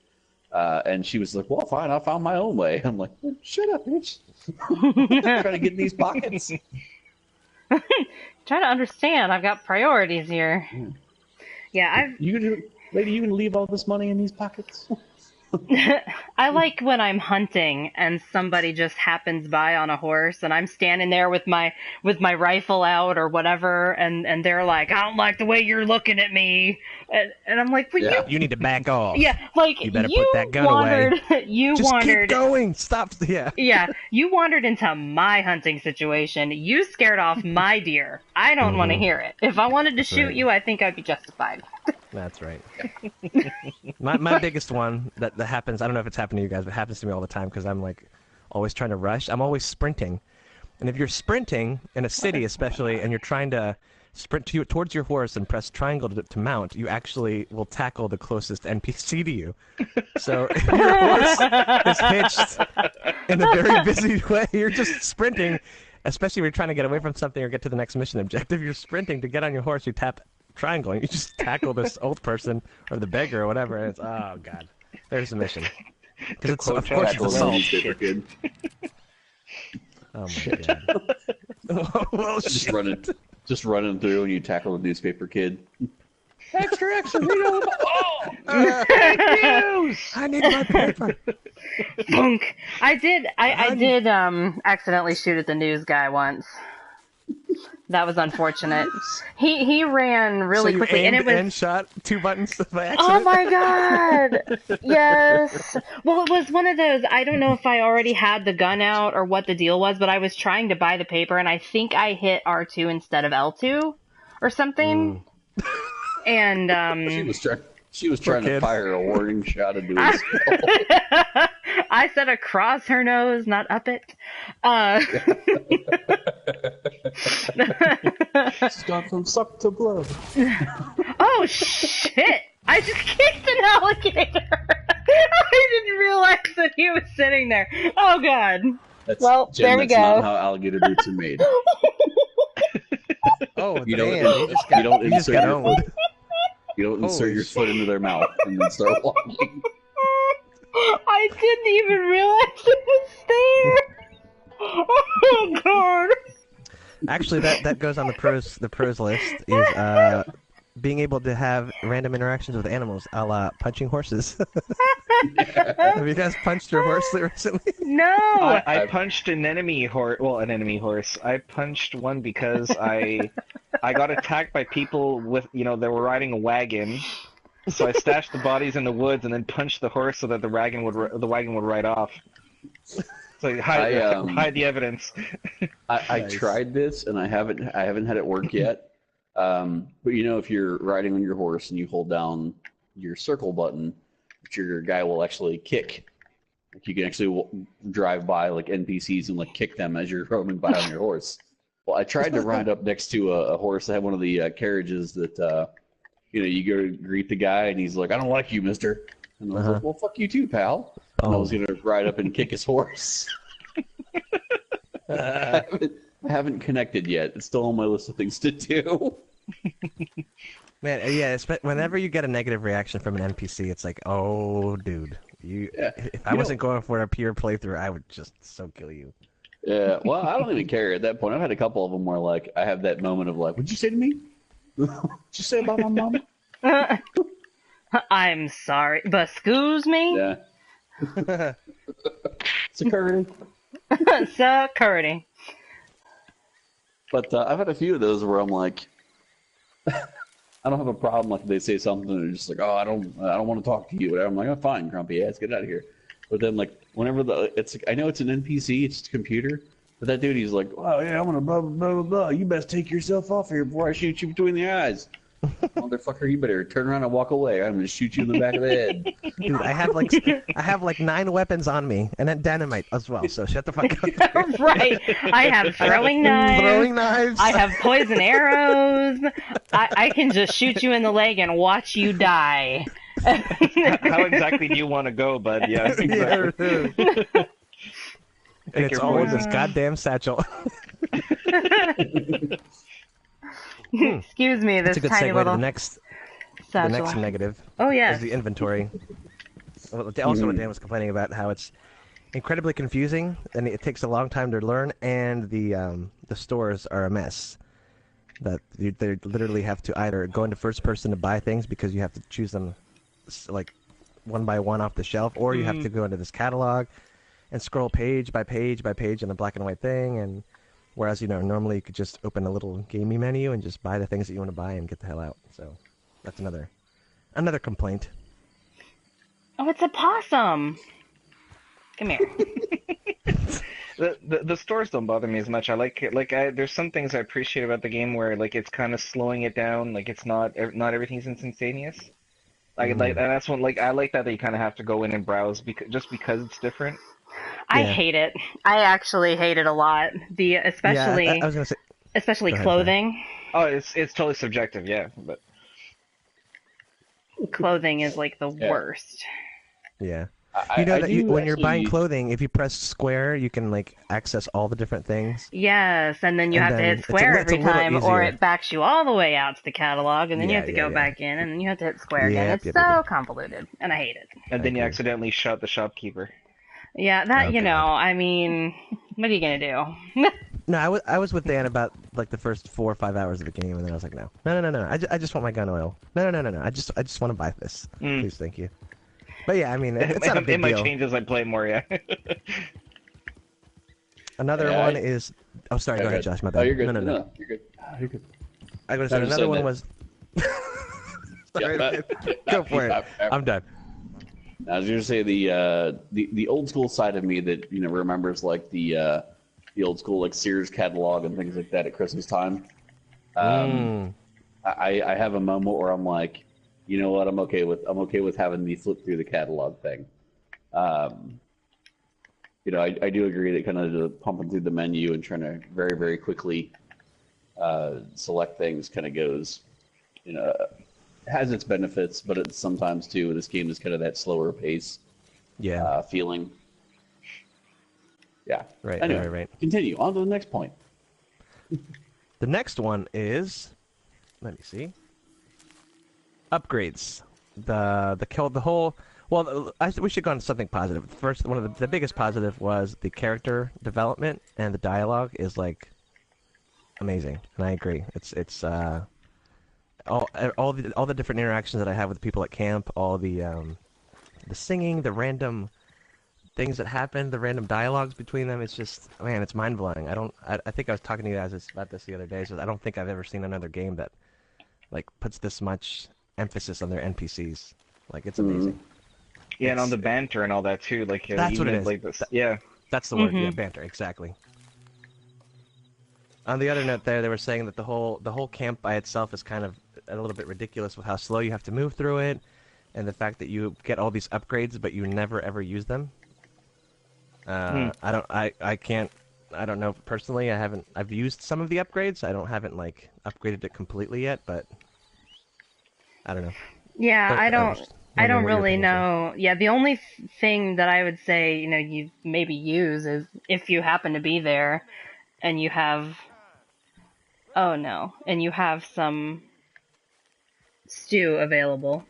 And she was like, well, fine, I found my own way. I'm like, shut up, bitch. Trying to get in these pockets. Try to understand. I've got priorities here. Yeah, Lady, you can leave all this money in these pockets. I like when I'm hunting and somebody just happens by on a horse and I'm standing there with my rifle out or whatever, and they're like, I don't like the way you're looking at me, and I'm like, well, Yeah. You need to back off. yeah, like You better put that gun away. You Just wandered. keep going. Stop. Yeah. Yeah, you wandered into my hunting situation. You scared off my deer. I don't want to hear it. If I wanted to shoot right. you, I think I'd be justified. That's right. my biggest one that happens, I don't know if it's happened to you guys, but it happens to me all the time because I'm like always trying to rush. I'm always sprinting. And if you're sprinting in a city especially and you're trying to sprint towards your horse and press triangle to mount, you actually will tackle the closest NPC to you. So if your horse is hitched in a very busy way, you're just sprinting, especially if you're trying to get away from something or get to the next mission objective. You're sprinting to get on your horse, you tap triangle, and you just tackle this old person or the beggar or whatever, and it's, oh god, there's the mission. Because it's, of course, it's Tackle the assault. newspaper kid. Oh my god. Well, shit. Just running through, and you tackle the newspaper kid. Extra, read all about. Oh, Fake news! I need my paper. Funk. I did accidentally shoot at the news guy once. That was unfortunate. He ran really so you quickly, aimed and it was. and shot 2 buttons by accident. Oh my god! Yes. Well, it was one of those. I don't know if I already had the gun out or what the deal was, but I was trying to buy the paper, and I think I hit R2 instead of L2 or something. And she was trying to kid. fire a warning shot into his skull. I said across her nose, not up it. She's gone from suck to blood. Oh shit! I just kicked an alligator. I didn't realize that he was sitting there. Oh god. Jen, there we that's go. not how alligator boots are made. Oh, You don't, damn. you don't You just insert got your owned. foot. You don't insert Holy your foot into their mouth and then start walking. I didn't even realize it was there. Oh god. Actually, that goes on the pros list is being able to have random interactions with animals, a la punching horses. Have you guys punched your horse recently? No. I punched an enemy horse. Well, an enemy horse. I punched one because I got attacked by people with, they were riding a wagon. So I stashed the bodies in the woods and then punched the horse so that the wagon would ride off. So hide the evidence. I Nice. tried this and I haven't had it work yet. But if you're riding on your horse and you hold down your circle button, your guy will actually kick. Like you can actually drive by like NPCs and like kick them as you're roaming by on your horse. Well, I tried to ride up next to a horse that had one of the carriages that you go to greet the guy and he's like, "I don't like you, mister." And I was like, "Well, fuck you too, pal." And I was gonna ride up and kick his horse. I haven't connected yet. It's still on my list of things to do. Man, yeah, whenever you get a negative reaction from an NPC, it's like, oh, dude. If I wasn't going for a pure playthrough, I would just so kill you. Yeah, well, I don't even care at that point. I've had a couple of them where, like, I have that moment of, like, what'd you say to me? What'd you say about my mom? I'm sorry, but excuse me? Yeah. Security. Security. But I've had a few of those where I'm like, I don't have a problem. Like they say something and they're just like, oh, I don't want to talk to you. Whatever. I'm like, oh, fine, grumpy ass, get out of here. But then like whenever I know it's an NPC, it's just a computer. But that dude, he's like, oh yeah, I'm gonna blah blah blah blah blah. You best take yourself off here before I shoot you between the eyes. Motherfucker, you better turn around and walk away. I'm gonna shoot you in the back of the head. Dude, I have like 9 weapons on me, and then dynamite as well. So shut the fuck up. Right. I have throwing knives. Throwing knives. I have poison arrows. I can just shoot you in the leg and watch you die. How exactly do you want to go, bud? Yeah, exactly. And it's all in this goddamn satchel. Excuse me, this That's a good tiny segue little to the next satchel. negative. Oh yes. Is the inventory. Also, what Dan was complaining about, how it's incredibly confusing, and it takes a long time to learn, and the stores are a mess. That they literally have to either go into first person to buy things because you have to choose them like one by one off the shelf, or you have to go into this catalog and scroll page by page by page in a black and white thing, and whereas normally you could just open a little gamey menu and just buy the things that you want to buy and get the hell out. So that's another complaint. Oh, it's a possum. Come here. The stores don't bother me as much. I like it. There's some things I appreciate about the game where like it's kind of slowing it down. Like it's not everything's instantaneous. And that's when I like that you kind of have to go in and browse because it's different. I hate it. I actually hate it a lot. Especially I was gonna say, especially Go ahead, clothing. Oh, it's totally subjective, yeah. But Clothing is like the worst. yeah. When when you're buying clothing, if you press square, you can like access all the different things. Yes, and then you And have to then hit square it's a every little time, or easier. it backs you all the way out to the catalog, and then you have to go back in, and then you have to hit square again. Yep, It's yep, so yep. convoluted, and I hate it. and then you agree. accidentally shot the shopkeeper. Yeah, that Okay. I mean, what are you gonna do? No, I was with Dan about like the first 4 or 5 hours of the game, and then I was like, no. I just want my gun oil. No. I just want to buy this, please, thank you. But yeah, I mean, it's not a big It might deal. change as I play more, yeah. Another Yeah, one is. Oh, sorry. Go ahead, Josh. My bad. Oh, you're good. No. You're good. You're good. I was gonna say I just another said one that. was. Sorry, Yeah, man. Go for it. I'm done. I was going to say the old school side of me that remembers like the old school like Sears catalog and things like that at Christmas time. I have a moment where I'm like, you know what, I'm okay with having me flip through the catalog thing. I do agree that kind of pumping through the menu and trying to very, very quickly select things kind of goes, has its benefits, but it's sometimes too, this game is kind of that slower pace Yeah. feeling. Yeah. Right, Anyway, right. Continue. On to the next point. The next one is. Let me see. Upgrades. The whole. Well, we should go on to something positive. First, one of the biggest positive was the character development, and the dialogue is like amazing, and I agree. It's all the different interactions that I have with people at camp, all the singing, the random things that happen, the random dialogues between them. It's just, man, it's mind blowing. I think I was talking to you guys about this the other day. So I don't think I've ever seen another game that like puts this much emphasis on their NPCs. Like it's amazing. Yeah, and on the banter and all that too. Like That's what it is. Like this, yeah. That's the word, yeah, banter, exactly. On the other note, they were saying that the whole camp by itself is kind of a little bit ridiculous with how slow you have to move through it, and the fact that you get all these upgrades but you never ever use them. I don't know personally. I've used some of the upgrades. I haven't like upgraded it completely yet, but I don't know. Yeah, But, I don't what your really opinions are. know. Yeah, the only thing that I would say, you maybe use is if you happen to be there and you have some stew available.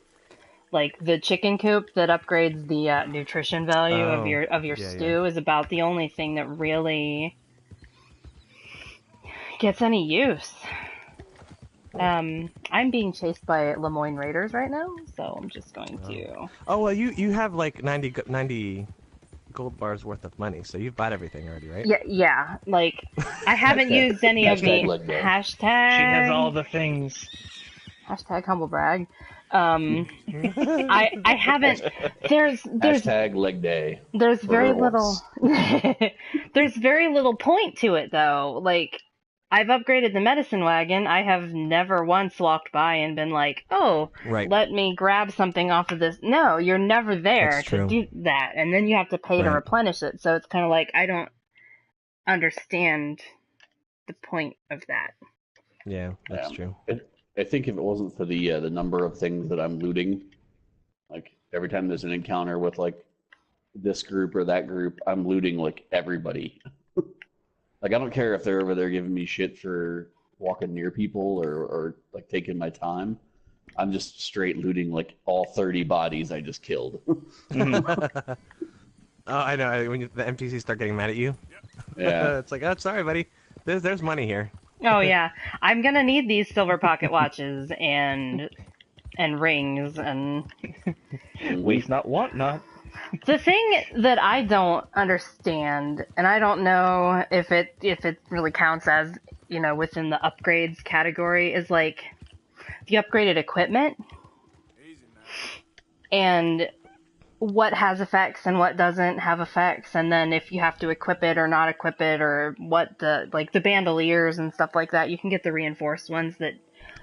Like the chicken coop that upgrades the nutrition value of your yeah, stew is about the only thing that really gets any use. I'm being chased by Lemoyne Raiders right now, so I'm just going to. Oh well, you have like 90 gold bars worth of money, so you've bought everything already, right? Yeah. Like, I haven't used any of Hashtag the leg day. hashtag. She has all the things. Hashtag humble brag. I haven't. There's Hashtag leg day. there's for very her little. horse. There's very little point to it though. Like, I've upgraded the medicine wagon. I have never once walked by and been like, oh, Right. let me grab something off of this. No, you're never there That's to true. do that, and then you have to pay to Right. replenish it. So it's kind of like I don't understand the point of that. Yeah, that's Yeah. true. I think if it wasn't for the number of things that I'm looting, like every time there's an encounter with like this group or that group, I'm looting like everybody. Like I don't care if they're over there giving me shit for walking near people or like taking my time. I'm just straight looting like all 30 bodies I just killed. Oh, I know. When the NPCs start getting mad at you, Yeah. it's like, oh, sorry, buddy. There's money here. Oh yeah, I'm gonna need these silver pocket watches and rings and Waste not, want not. the thing that I don't understand, and I don't know if it really counts as, you know, within the upgrades category, is like the upgraded equipment and what has effects and what doesn't have effects, and then if you have to equip it or not equip it, or what the bandoliers and stuff like that. You can get the reinforced ones that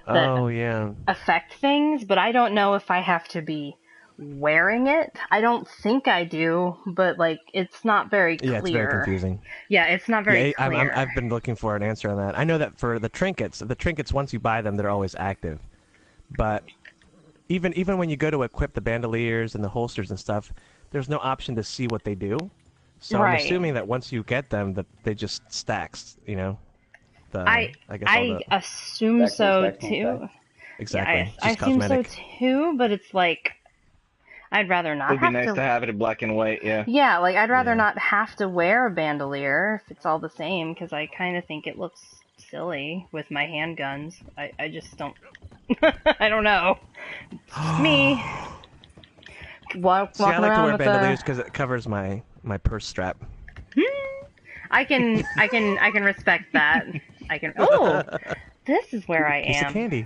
Oh, yeah. affect things, but I don't know if I have to be wearing it. I don't think I do, but like it's not very clear. Yeah, it's very confusing. Yeah, it's not very Yeah, clear. I've been looking for an answer on that. I know that for the trinkets, once you buy them, they're always active. But even when you go to equip the bandoliers and the holsters and stuff, there's no option to see what they do. So Right. I'm assuming that once you get them, that they just stacks, you know? I guess all the, assume Stacks so and stacks and too. stacks. exactly. Yeah, I just assume cosmetic. so too, but it's like I'd rather not It would be have nice to have it in black and white, yeah. Yeah, like I'd rather Yeah. not have to wear a bandolier if it's all the same, because I kind of think it looks silly with my handguns. I just don't. I don't know. It's me. See, I Walking like to around wear with bandoliers because it covers my purse strap. I can respect that. I can. Oh, this is where I Piece am. of candy.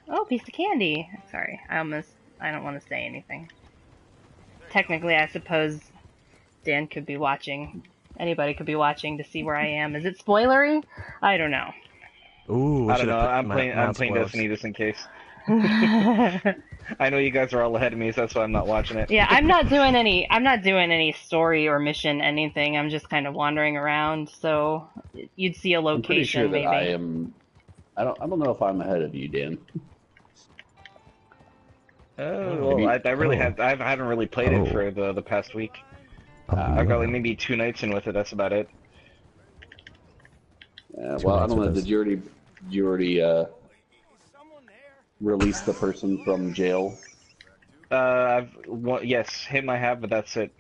Oh, piece of candy. Sorry, I don't want to say anything. Technically, I suppose Dan could be watching. Anybody could be watching to see where I am. Is it spoilery? I don't know. Ooh, I don't know. I'm playing Destiny just in case. Yeah, I know you guys are all ahead of me, so that's why I'm not watching it. I'm not doing any story or mission anything. I'm just kind of wandering around. So you'd see a I'm pretty sure location that maybe. I am. I don't know if I'm ahead of you, Dan. Oh, well, I haven't really played it for the past week. I've got like maybe 2 nights in with it. That's about it. Well, I don't know. Did you already release the person from jail? Yes, him I have, but that's it.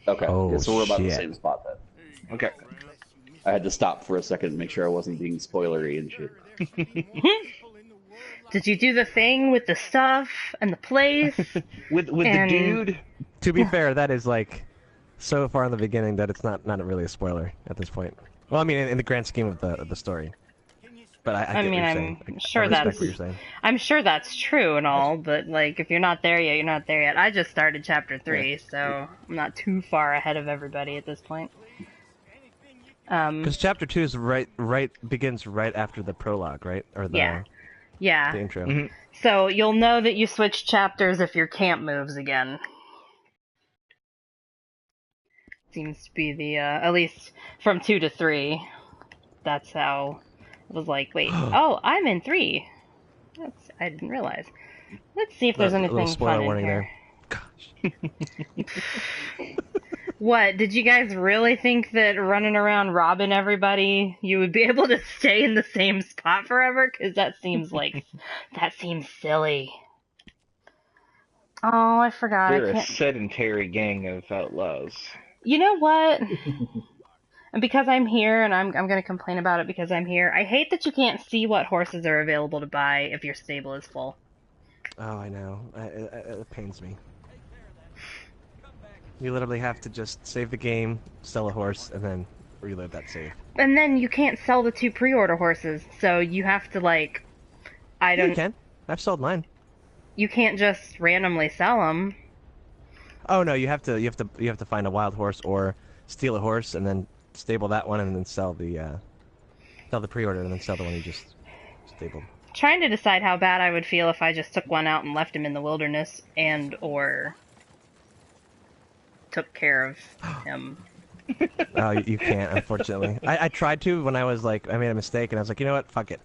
Okay. Oh, Yeah, so we're about the shit. same spot then. Okay. I had to stop for a second to make sure I wasn't being spoilery and shit. Did you do the thing with the stuff and the place? With And- the dude. To be fair, that is like so far in the beginning that it's not really a spoiler at this point. Well, I mean, in the grand scheme of the story. But I get mean, what you're I'm saying. sure I respect that's- what you're saying. I'm sure that's true and all, but like if you're not there yet, you're not there yet. I just started chapter 3, so I'm not too far ahead of everybody at this point. Because chapter 2 is begins right after the prologue, right? Or the Yeah. the intro. Mhm. So you'll know that you switch chapters if your camp moves again. Seems to be the at least from 2 to 3. That's how it was like, wait, oh, I'm in 3. I didn't realize. Let's see if there's A anything little spoiler fun in warning here. there. Gosh. What, did you guys really think that running around robbing everybody, you would be able to stay in the same spot forever? Because that seems silly. Oh, I forgot. We're I a can't. sedentary gang of outlaws. You know what? And because I'm here, and I'm going to complain about it because I'm here, I hate that you can't see what horses are available to buy if your stable is full. Oh, I know. It pains me. You literally have to just save the game, sell a horse, and then reload that save. And then you can't sell the 2 pre-order horses, so you have to like, I don't. You can. I've sold mine. You can't just randomly sell them. Oh no, you have to find a wild horse or steal a horse and then stable that one and then sell the pre-order and then sell the one you just stabled. Trying to decide how bad I would feel if I just took one out and left him in the wilderness and or took care of him. Oh, you can't, unfortunately. I tried to when I was like, I made a mistake and I was like, you know what, fuck it.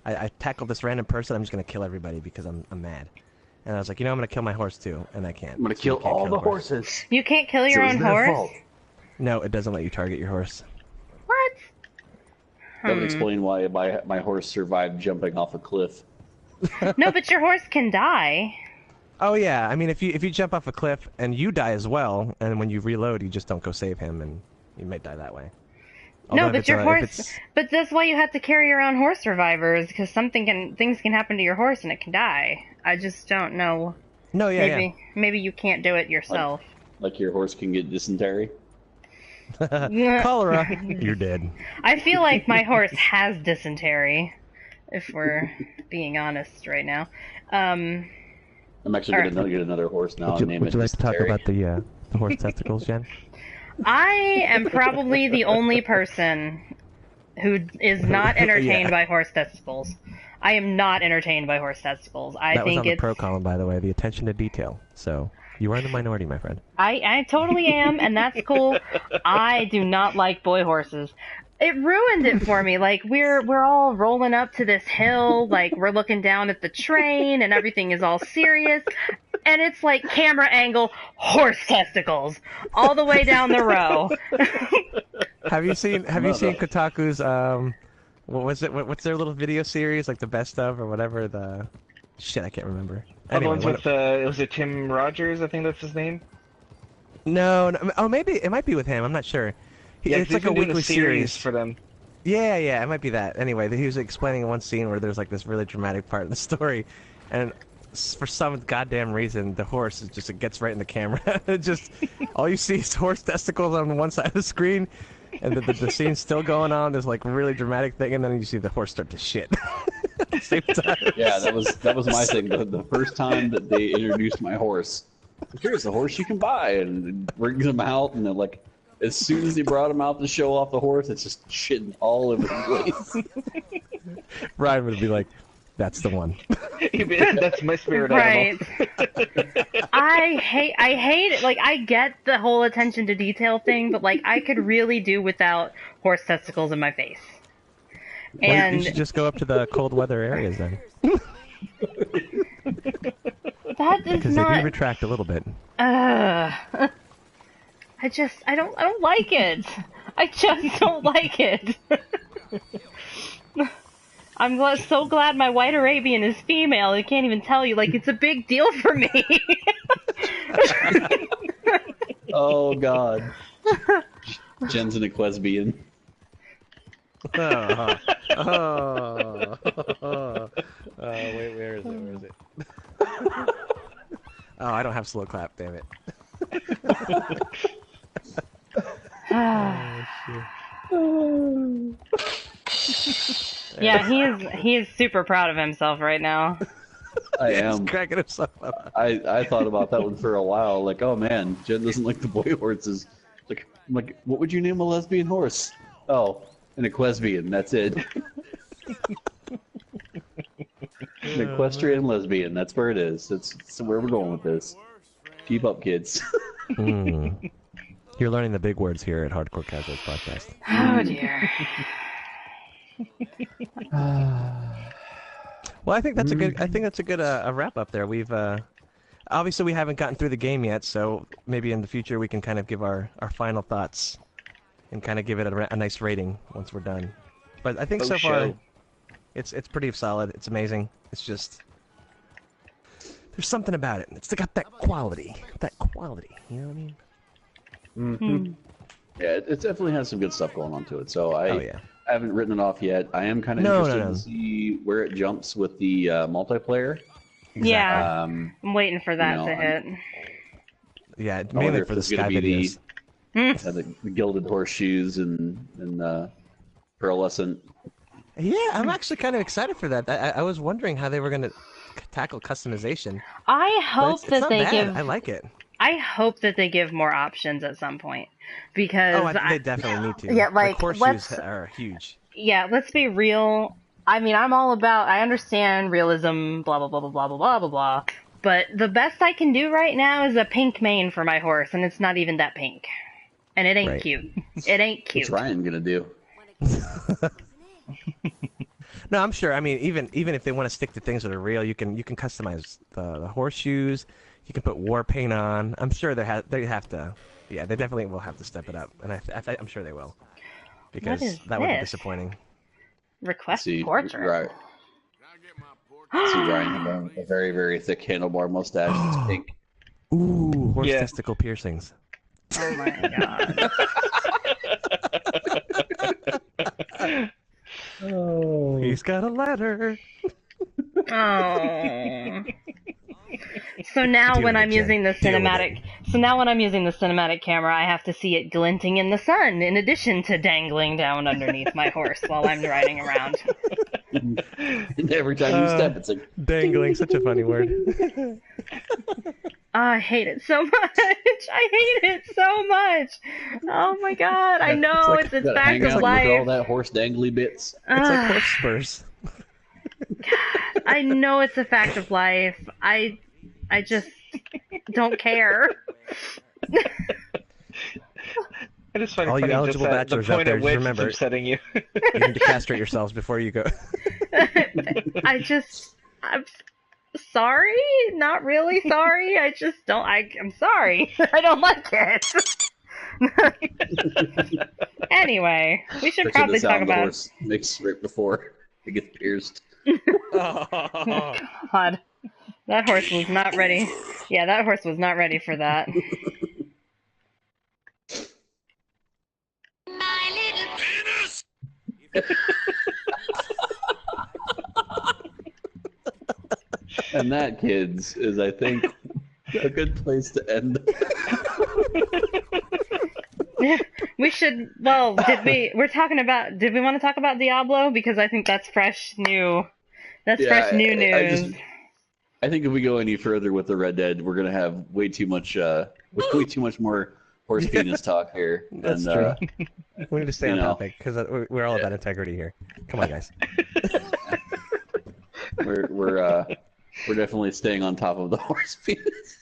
I tackled this random person, I'm just gonna kill everybody because I'm mad. And I was like, you know, I'm gonna kill my horse too, and I can't. I'm gonna kill all the horses. You can't kill your own horse? Fault. No, it doesn't let you target your horse. What? That would explain why my horse survived jumping off a cliff. No, but your horse can die. Oh yeah, I mean, if you jump off a cliff and you die as well, and when you reload, you just don't go save him, and you might die that way. No, but your horse. But that's why you have to carry around horse survivors, because things can happen to your horse and it can die. I just don't know. No, yeah, Maybe you can't do it yourself. Like your horse can get dysentery. Cholera. You're dead. I feel like my horse has dysentery, if we're being honest right now. I'm actually going to get another horse now and name it Would you like to talk Dysentery. about the horse testicles, Jen? I am probably the only person who is not entertained Yeah. by horse testicles. I am not entertained by horse testicles. That was think on the it's pro column, by the way. The attention to detail. So you are in the minority, my friend. I totally am, and that's cool. I do not like boy horses. It ruined it for me. Like we're all rolling up to this hill, like we're looking down at the train, and everything is all serious. And it's like camera angle horse testicles all the way down the row. Have you seen Kotaku's what was it? What's their little video series, like the best of or whatever? The shit, I can't remember. The Anyway, ones with was it Tim Rogers? I think that's his name. no, oh maybe it might be with him. I'm not sure. Yeah, It's he's like a been doing weekly series. for them. Yeah, it might be that. Anyway, he was explaining one scene where there's like this really dramatic part of the story, and for some goddamn reason, the horse is just, it gets right in the camera. It just, all you see is horse testicles on one side of the screen, and the scene's still going on. There's like really dramatic thing, and then you see the horse start to shit. At the same time. Yeah, that was my thing. The first time that they introduced my horse, here's a horse you can buy, and it brings him out, and they're like, as soon as he brought him out to show off the horse, it's just shitting all over the place. Ryan would be like, that's the one. That's my spirit Right. animal. I hate it. Like, I get the whole attention to detail thing, but like, I could really do without horse testicles in my face. Well, And you should just go up to the cold weather areas then, that is because they do not. retract a little bit. I don't like it. I just don't like it. I'm so glad my white Arabian is female. I can't even tell you. Like, it's a big deal for me. Oh God. Jen's an Equesbian. Wait, where is it? Oh, I don't have slow clap, damn it. Yeah, he is super proud of himself right now. I He's am. cracking himself up. I thought about that one for a while. Like, oh man, Jen doesn't like the boy horses. I'm like, what would you name a lesbian horse? Oh, an Equesbian. That's it. An equestrian lesbian. That's where it is. That's where we're going with this. Keep up, kids. You're learning the big words here at Hardcore Casuals Podcast. Oh dear. Well, I think that's a good. I think that's a good wrap up there. We've obviously we haven't gotten through the game yet, so maybe in the future we can kind of give our final thoughts and kind of give it a nice rating once we're done. But I think so far it's pretty solid. It's amazing. It's just there's something about it. It's got that quality. That quality. You know what I mean? Mm-hmm. Yeah, it definitely has some good stuff going on to it. So Oh yeah. I haven't written it off yet. I am kind of interested to see where it jumps with the multiplayer. Yeah, I'm waiting for that you know, to hit. Yeah, I wonder mainly if for the it's gonna Sky be videos. the gilded horseshoes and pearlescent. Yeah, I'm actually kind of excited for that. I was wondering how they were gonna tackle customization, I but hope it's that not they bad. give. I like it. I hope that they give more options at some point, Oh, because they definitely need to. yeah, Like like horseshoes are huge. let's be real. I mean, I'm all about. I understand realism, blah blah blah blah blah blah blah blah blah. But the best I can do right now is a pink mane for my horse, and it's not even that pink, and it ain't Right. cute. It ain't cute. What's Ryan gonna do? No, I'm sure. I mean, even if they want to stick to things that are real, you can customize the horseshoes. You can put war paint on. I'm sure they have to. Yeah, they definitely will have to step it up, and I'm sure they will, because is that would be this? disappointing. Request See, portrait. right. See Ryan have a very, very thick handlebar mustache that's pink. Ooh, horse Yeah. testicle piercings. Oh my god. Oh. He's got a ladder. Oh. So now Deal when with it, I'm Jen. using the Deal with cinematic, so now when I'm using the cinematic camera, I have to see it glinting in the sun, in addition to dangling down underneath my horse while I'm riding around. And every time you step, it's like Dangling, such a funny word. I hate it so much. I hate it so much. Oh my god. I know like- it's you a gotta fact hang of out and look at all life. that horse dangly bits. It's like Ugh. horse spurs. I know it's a fact of life. I just don't care. I just find it All you funny eligible just at the bachelors out point there, at just which remember- it's upsetting you. You need to castrate yourselves before you go. I'm sorry, not really sorry. I just don't. I'm sorry. I don't like it. Anyway, we should Especially probably the sound talk the about. horse makes right before it gets pierced. God, that horse was not ready. Yeah, that horse was not ready for that. And that, kids, is I think a good place to end. We should. Well, we're talking about? Did we want to talk about Diablo? Because I think that's fresh new. That's fresh new news. I think if we go any further with the Red Dead, we're gonna have way too much more horse penis talk here. That's and, true. We need to stay on topic, because we're all about integrity here. Come on, guys. We're definitely staying on top of the horse penis.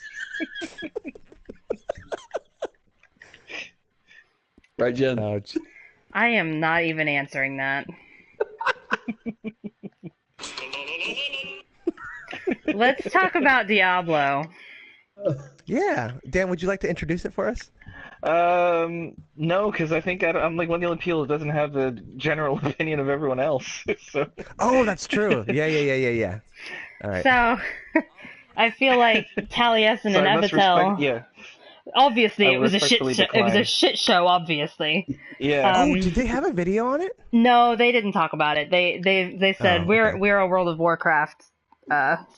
Right, Jen? Ouch. I am not even answering that. Let's talk about Diablo. Yeah. Dan, would you like to introduce it for us? No, because I think I'm like one of the only people that doesn't have the general opinion of everyone else. So Oh, that's true. Yeah. All right. So, I feel like Taliesin so and I must Evitel. respect. Yeah, Obviously, I it was a shit. respectfully It was a decline. shit show. Obviously, yeah. Oh, did they have a video on it? no, they didn't talk about it. They said Oh, we're okay. we're a World of Warcraft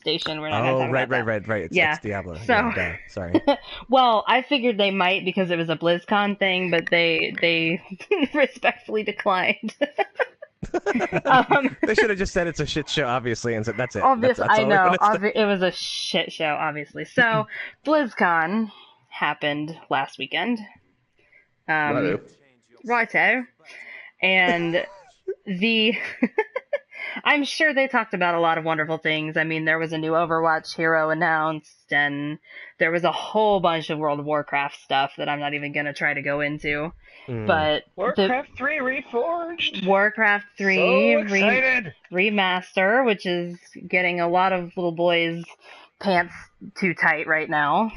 station. We're not gonna Oh, talk right. about that. It's, Yeah. it's Diablo. So- Yeah, duh. Sorry. Well, I figured they might because it was a BlizzCon thing, but they respectfully declined. They should have just said it's a shit show, obviously, and said that's it. Obviously, That's I all we're know. gonna say. It was a shit show, obviously. So, BlizzCon happened last weekend. Righto. Righto. And I'm sure they talked about a lot of wonderful things. I mean, there was a new Overwatch hero announced, and there was a whole bunch of World of Warcraft stuff that I'm not even going to try to go into. Mm. But Warcraft 3 Reforged. Warcraft 3 So excited. remaster, which is getting a lot of little boys' pants too tight right now.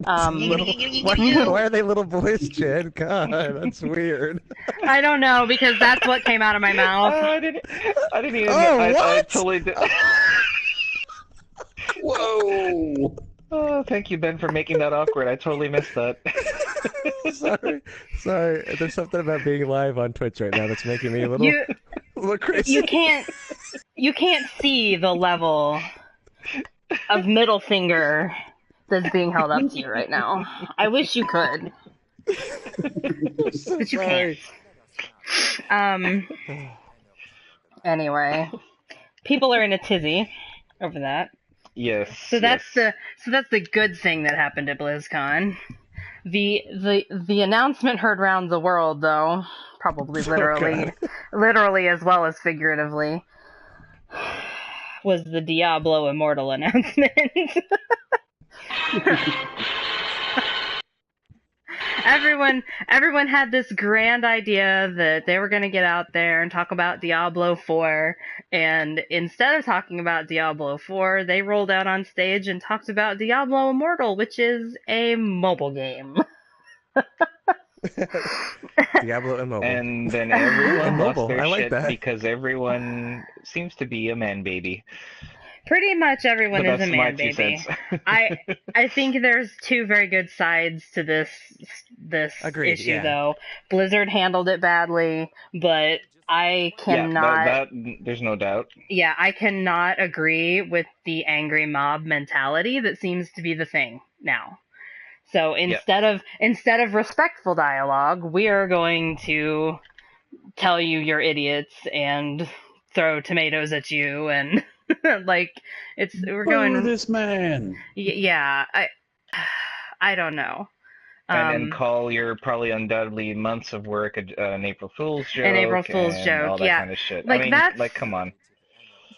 Why are they little boys, Jen? God, that's weird. I don't know, because that's what came out of my mouth. I didn't even. Oh, I what? totally did. Whoa! Oh, thank you, Ben, for making that awkward. I totally missed that. Sorry. There's something about being live on Twitch right now that's making me a little, You little crazy. you can't see the level of middle finger that's being held up to you right now. I wish you could, So but you sorry. can't. Anyway, people are in a tizzy over that. Yes. So that's yes. the good thing that happened at BlizzCon. The announcement heard round the world, though, probably God. literally as well as figuratively, was the Diablo Immortal announcement. Everyone had this grand idea that they were going to get out there and talk about Diablo 4, and instead of talking about Diablo 4, they rolled out on stage and talked about Diablo Immortal, which is a mobile game. Diablo Immobile. And then Ooh, everyone lost immobile. their I like shit that. because everyone seems to be a man baby. Pretty much everyone But is a that's my man 2 baby. cents. I think there's two very good sides to this Agreed, issue, yeah. though. Blizzard handled it badly, but I Yeah, cannot. that there's no doubt. Yeah, I cannot agree with the angry mob mentality that seems to be the thing now. So Yeah. instead of respectful dialogue, we are going to tell you you're idiots and throw tomatoes at you and like we're Boo going. this man. Yeah, I don't know. And call your probably undoubtedly months of work an April Fool's joke An April Fool's and joke, all that yeah. kind of shit. Like I mean, that's like, come on.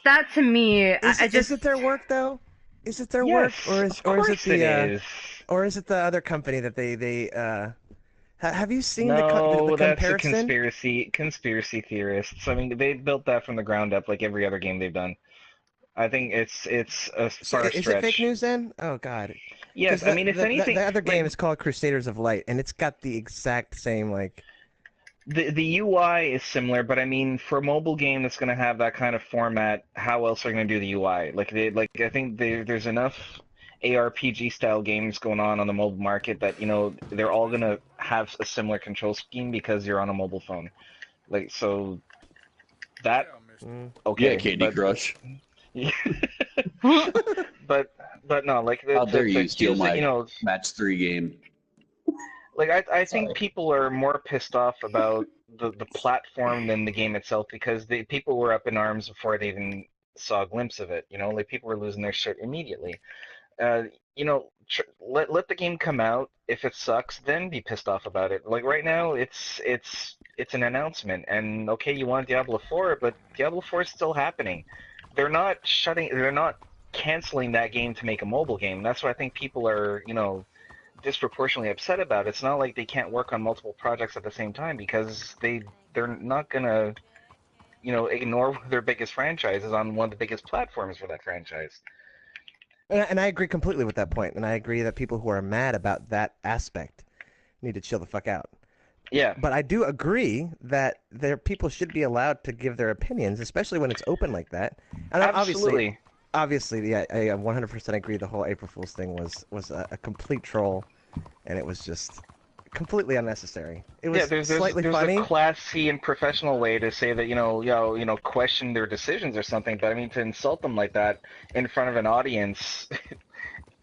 that to me. Is it their work though? Is it their work, Yes, or of is course it the it is. or is it the other company that they have you seen the No, that's a comparison? conspiracy theorists. I mean, they built that from the ground up, like every other game they've done. I think it's a So far is it fake stretch. news then? Oh God, because Yes, I mean, if anything, the other like game is called Crusaders of Light, and it's got the exact same like. the UI is similar, but I mean, for a mobile game that's going to have that kind of format, how else are they going to do the UI? I think there's enough ARPG style games going on the mobile market that they're all going to have a similar control scheme because you're on a mobile phone. Like so that Mm. Yeah, okay, Candy but Crush. but no, like How dare you steal use it, my match 3 game? Like I think Sorry. people are more pissed off about the platform than the game itself because the people were up in arms before they even saw a glimpse of it. Like people were losing their shit immediately. Uh, let the game come out. If it sucks, then be pissed off about it. Like right now, it's an announcement, and okay, you want Diablo 4, but Diablo 4 is still happening. They're not canceling that game to make a mobile game. That's what I think people are, disproportionately upset about. It's not like they can't work on multiple projects at the same time because they're not gonna, ignore their biggest franchises on one of the biggest platforms for that franchise. And I agree completely with that point, and I agree that people who are mad about that aspect need to chill the fuck out. Yeah. But I do agree that people should be allowed to give their opinions, especially when it's open like that. And Absolutely. obviously, yeah, I 100% agree. The whole April Fool's thing was a complete troll, and it was just completely unnecessary. It was slightly there's funny. a classy and professional way to say that question their decisions or something, but I mean to insult them like that in front of an audience.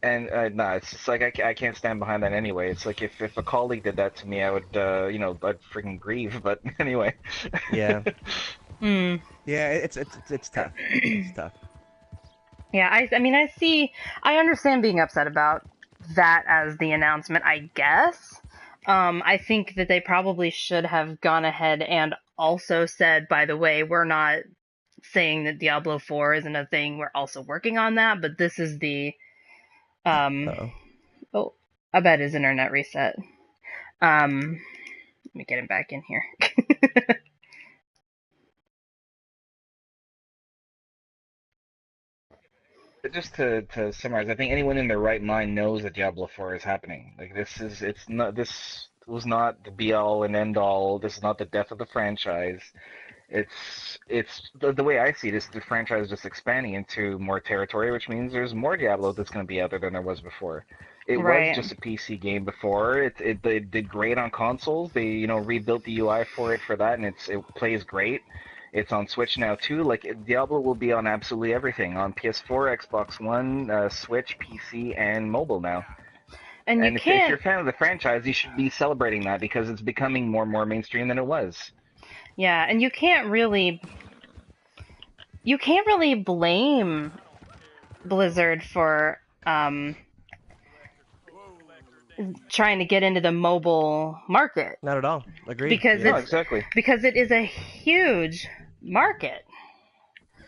And no, it's just like I can't stand behind that anyway. It's like if a colleague did that to me, I would I'd freaking grieve. But anyway. Yeah. Mm. Yeah, it's tough. It's tough. Yeah, I understand being upset about that as the announcement, I guess. I think that they probably should have gone ahead and also said, by the way, we're not saying that Diablo 4 isn't a thing, we're also working on that, but this is the Uh-oh. oh, I bet his internet reset. Let me get him back in here. But just to summarize, I think anyone in their right mind knows that Diablo 4 is happening. Like this was not the be all and end all. This is not the death of the franchise. It's the way I see it is the franchise just expanding into more territory, which means there's more Diablo that's going to be out there than there was before. It Right. was just a PC game before. It did great on consoles. They rebuilt the UI for it for that, and it plays great. It's on Switch now too. Like Diablo will be on absolutely everything on PS4, Xbox One, Switch, PC, and mobile now. And you And if you're a can't, fan of the franchise, you should be celebrating that because it's becoming more and more mainstream than it was. yeah, and you can't really blame Blizzard for trying to get into the mobile market Not at all. Agreed. because No, yeah. exactly. because it is a huge market.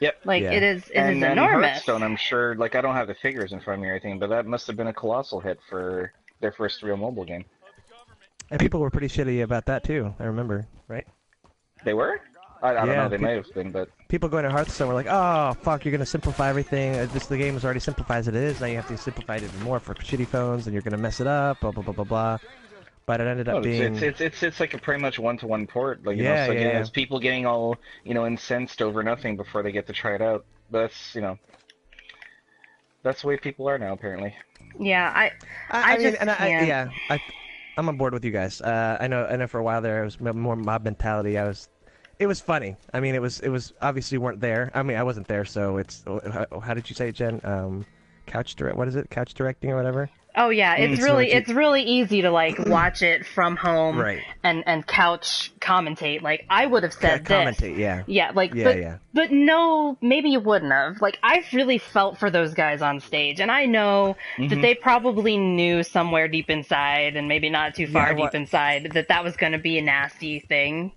Yep. Like Yeah. it And is then enormous. Hearthstone, I'm sure, like I don't have the figures in front of me or anything, but that must have been a colossal hit for their first real mobile game. And people were pretty shitty about that too. I remember, right? They were? I don't Yeah, know, they might have been, but People going to Hearthstone were like, "Oh, fuck, you're gonna simplify everything. The game is already simplified as it is. Now you have to simplify it even more for shitty phones, and you're gonna mess it up." Blah blah blah blah blah. But it ended no, up being it's like a pretty much one-to-one port. Like, you know, Yeah, it's like, yeah, yeah. it's people getting all, you know, incensed over nothing before they get to try it out. That's, you know, that's the way people are now, apparently. Yeah, I mean, just and can't. yeah, I'm on board with you guys. I know for a while there, it was more mob mentality. It was funny. I mean, it was obviously weren't there. I mean, I wasn't there, so it's. How did you say it, Jen? Couch direct. What is it? Couch directing or whatever. Oh yeah, Mm, so what you- it's really easy to like watch it from home Right. and couch commentate. Like I would have said this. Commentate, yeah. Yeah, like Yeah, but yeah. but no, maybe you wouldn't have. Like I've really felt for those guys on stage, and I know that they probably knew somewhere deep inside, and maybe not too far Yeah, deep inside, that was going to be a nasty thing.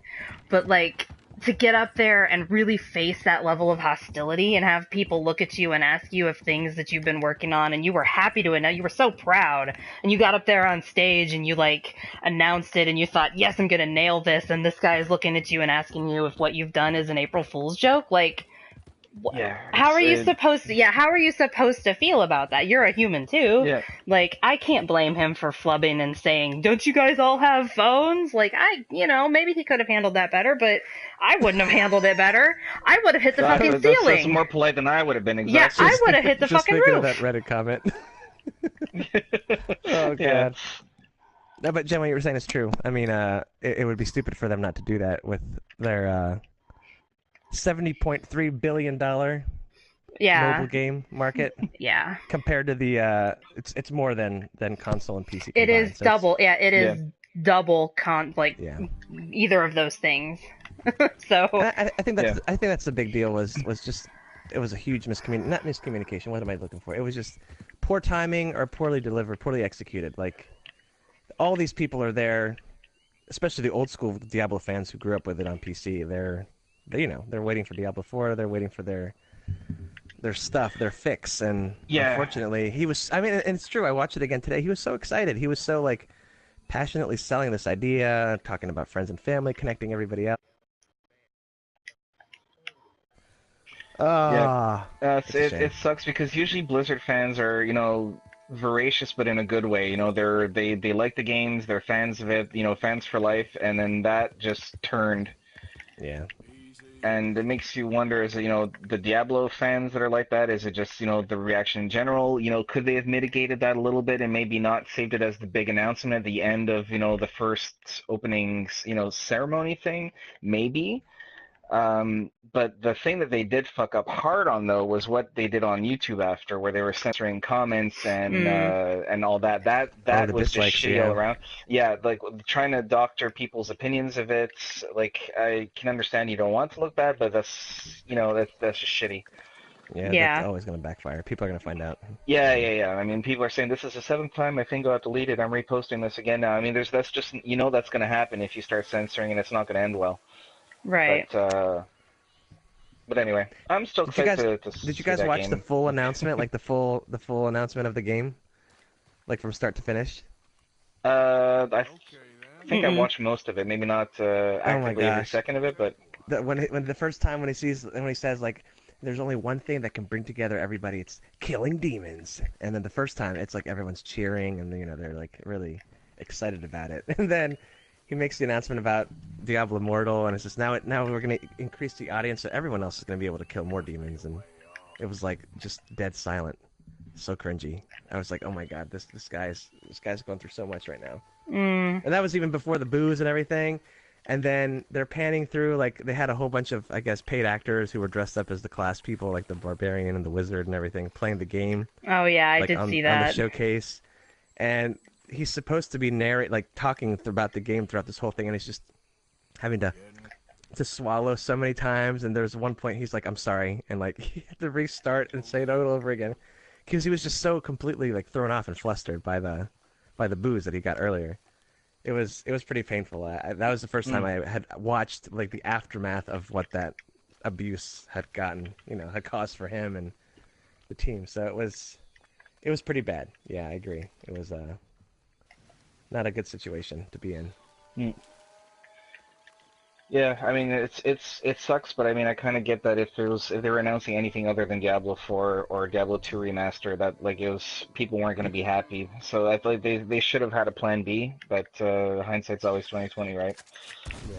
But like to get up there and really face that level of hostility and have people look at you and ask you if things that you've been working on and you were happy to announce, you were so proud, and you got up there on stage and you like announced it and you thought, yes, I'm gonna nail this, and this guy is looking at you and asking you if what you've done is an April Fool's joke. Like, Yeah. how are you it's, supposed to? Yeah, how are you supposed to feel about that? You're a human too. Yeah. Like, I can't blame him for flubbing and saying, "Don't you guys all have phones?" Like, maybe he could have handled that better, but I wouldn't have handled it better. I would have hit the fucking That's ceiling. more polite than I would have been, Yeah, exactly. I would have hit the Just fucking thinking roof. of that Reddit comment. Oh god. Yeah. No, but Jen, what you were saying is true. I mean, it would be stupid for them not to do that with their $70.3 billion mobile Yeah, game market yeah. compared to the it's more than console and PC It combined, is so it's- double. Yeah, it is double Yeah. either of those things. So And I think that's Yeah. I think that's the big deal was just it was a huge not miscommunication. What am I looking for? It was just poor timing or poorly delivered, poorly executed. Like all these people are there, especially the old school Diablo fans who grew up with it on PC. They're waiting for Diablo 4. They're waiting for their stuff, their fix, and Yeah. unfortunately, he was. I mean, and it's true. I watched it again today. He was so excited. He was so like passionately selling this idea, talking about friends and family, connecting everybody else. Ah, It's a shame. It sucks because usually Blizzard fans are, you know, voracious but in a good way. You know, they like the games, they're fans of it, you know, fans for life, and then that just turned. yeah. And it makes you wonder, is it, you know, the Diablo fans that are like that? Is it just, you know, the reaction in general? You know, could they have mitigated that a little bit and maybe not saved it as the big announcement at the end of, you know, the first opening, you know, ceremony thing? Maybe. But the thing that they did fuck up hard on though was what they did on YouTube after, where they were censoring comments and all that. That the was dislikes, just shitty yeah. all around. Yeah, like trying to doctor people's opinions of it. Like I can understand you don't want to look bad, but that's that's just shitty. Yeah, Yeah. that's always going to backfire. People are going to find out. Yeah. I mean, people are saying this is the seventh time my thing got deleted. I'm reposting this again now. I mean, that's just that's going to happen if you start censoring, and it's not going to end well. right. But anyway, I'm still Did you excited guys, to did you see guys that watch game. the full announcement, like the full announcement of the game, like from start to finish? I think I Mm-mm. watched most of it. Maybe not actively every gosh. second of it, but When the first time when he says like, there's only one thing that can bring together everybody, it's killing demons. And then the first time, it's like everyone's cheering and they're like really excited about it. And then he makes the announcement about Diablo Immortal, and it's just now we're gonna increase the audience, so everyone else is gonna be able to kill more demons. And it was like just dead silent, so cringy. I was like, oh my god, this guy's going through so much right now. Mm. And that was even before the booze and everything. And then they're panning through, like, they had a whole bunch of, I guess, paid actors who were dressed up as the class people, like the barbarian and the wizard and everything, playing the game, Oh yeah, I like, did see on the that. showcase. And he's supposed to be talking about the game throughout this whole thing, and he's just having to swallow so many times. And there's one point he's like, "I'm sorry," and like he had to restart and say it all over again because he was just so completely like thrown off and flustered by the booze that he got earlier. It was pretty painful. That was the first time I had watched like the aftermath of what that abuse had had caused for him and the team. So it was pretty bad. Yeah, I agree. It was not a good situation to be in. Mm. Yeah, I mean it sucks, but I mean I kind of get that if they were announcing anything other than Diablo 4 or Diablo 2 remaster, that like it was people weren't going to be happy. So I feel like they should have had a plan B, but hindsight's always 2020, right? Yeah.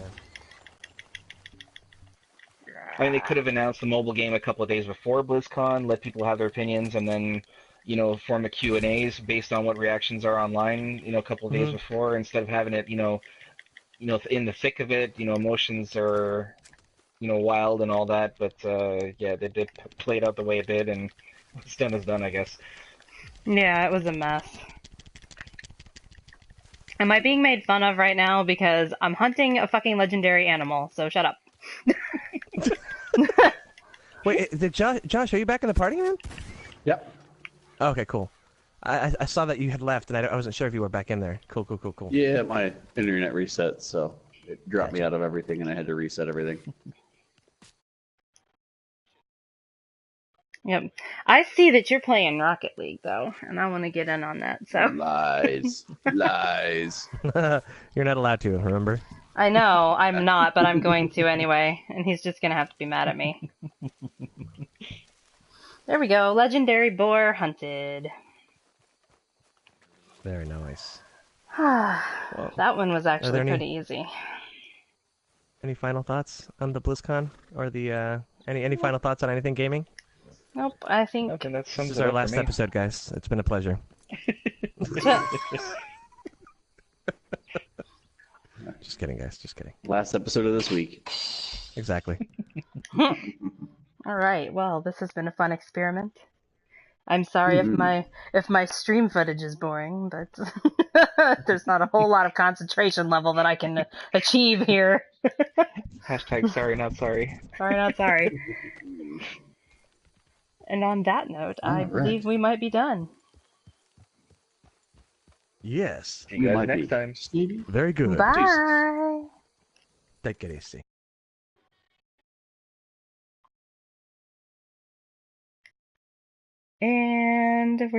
I mean they could have announced the mobile game a couple of days before BlizzCon, let people have their opinions, and then form a Q&As based on what reactions are online, a couple of days Hmm. before, instead of having it, in the thick of it, emotions are wild and all that, but yeah, they did play it out the way it did, and what's done is done, I guess. Yeah, it was a mess. Am I being made fun of right now because I'm hunting a fucking legendary animal? So shut up. Wait, did Josh, are you back in the party, man? Yep. Okay, cool. I saw that you had left, and I wasn't sure if you were back in there. Cool, cool, cool, cool. Yeah, my internet reset, so it dropped me Gotcha. out of everything, and I had to reset everything. Yep. I see that you're playing Rocket League though, and I want to get in on that. So Lies, lies. You're not allowed to, remember? I know I'm not, but I'm going to anyway, and he's just gonna have to be mad at me. There we go. Legendary boar hunted. Very nice. That one was Are there actually pretty easy. any final thoughts on the BlizzCon or the any final thoughts on anything gaming? Nope. I I think think that This sums is it our up last for me. episode, guys. It's been a pleasure. Just kidding, guys. Just kidding. Last episode of this week. Exactly. All right. Well, this has been a fun experiment. I'm sorry if my stream footage is boring, but there's not a whole lot of concentration level that I can achieve here. Hashtag sorry, not sorry. Sorry, not sorry. And on that note, I All believe right. we might be done. Yes. See you guys might next be. time. Stevie? Very good. Bye. Take it easy. And we're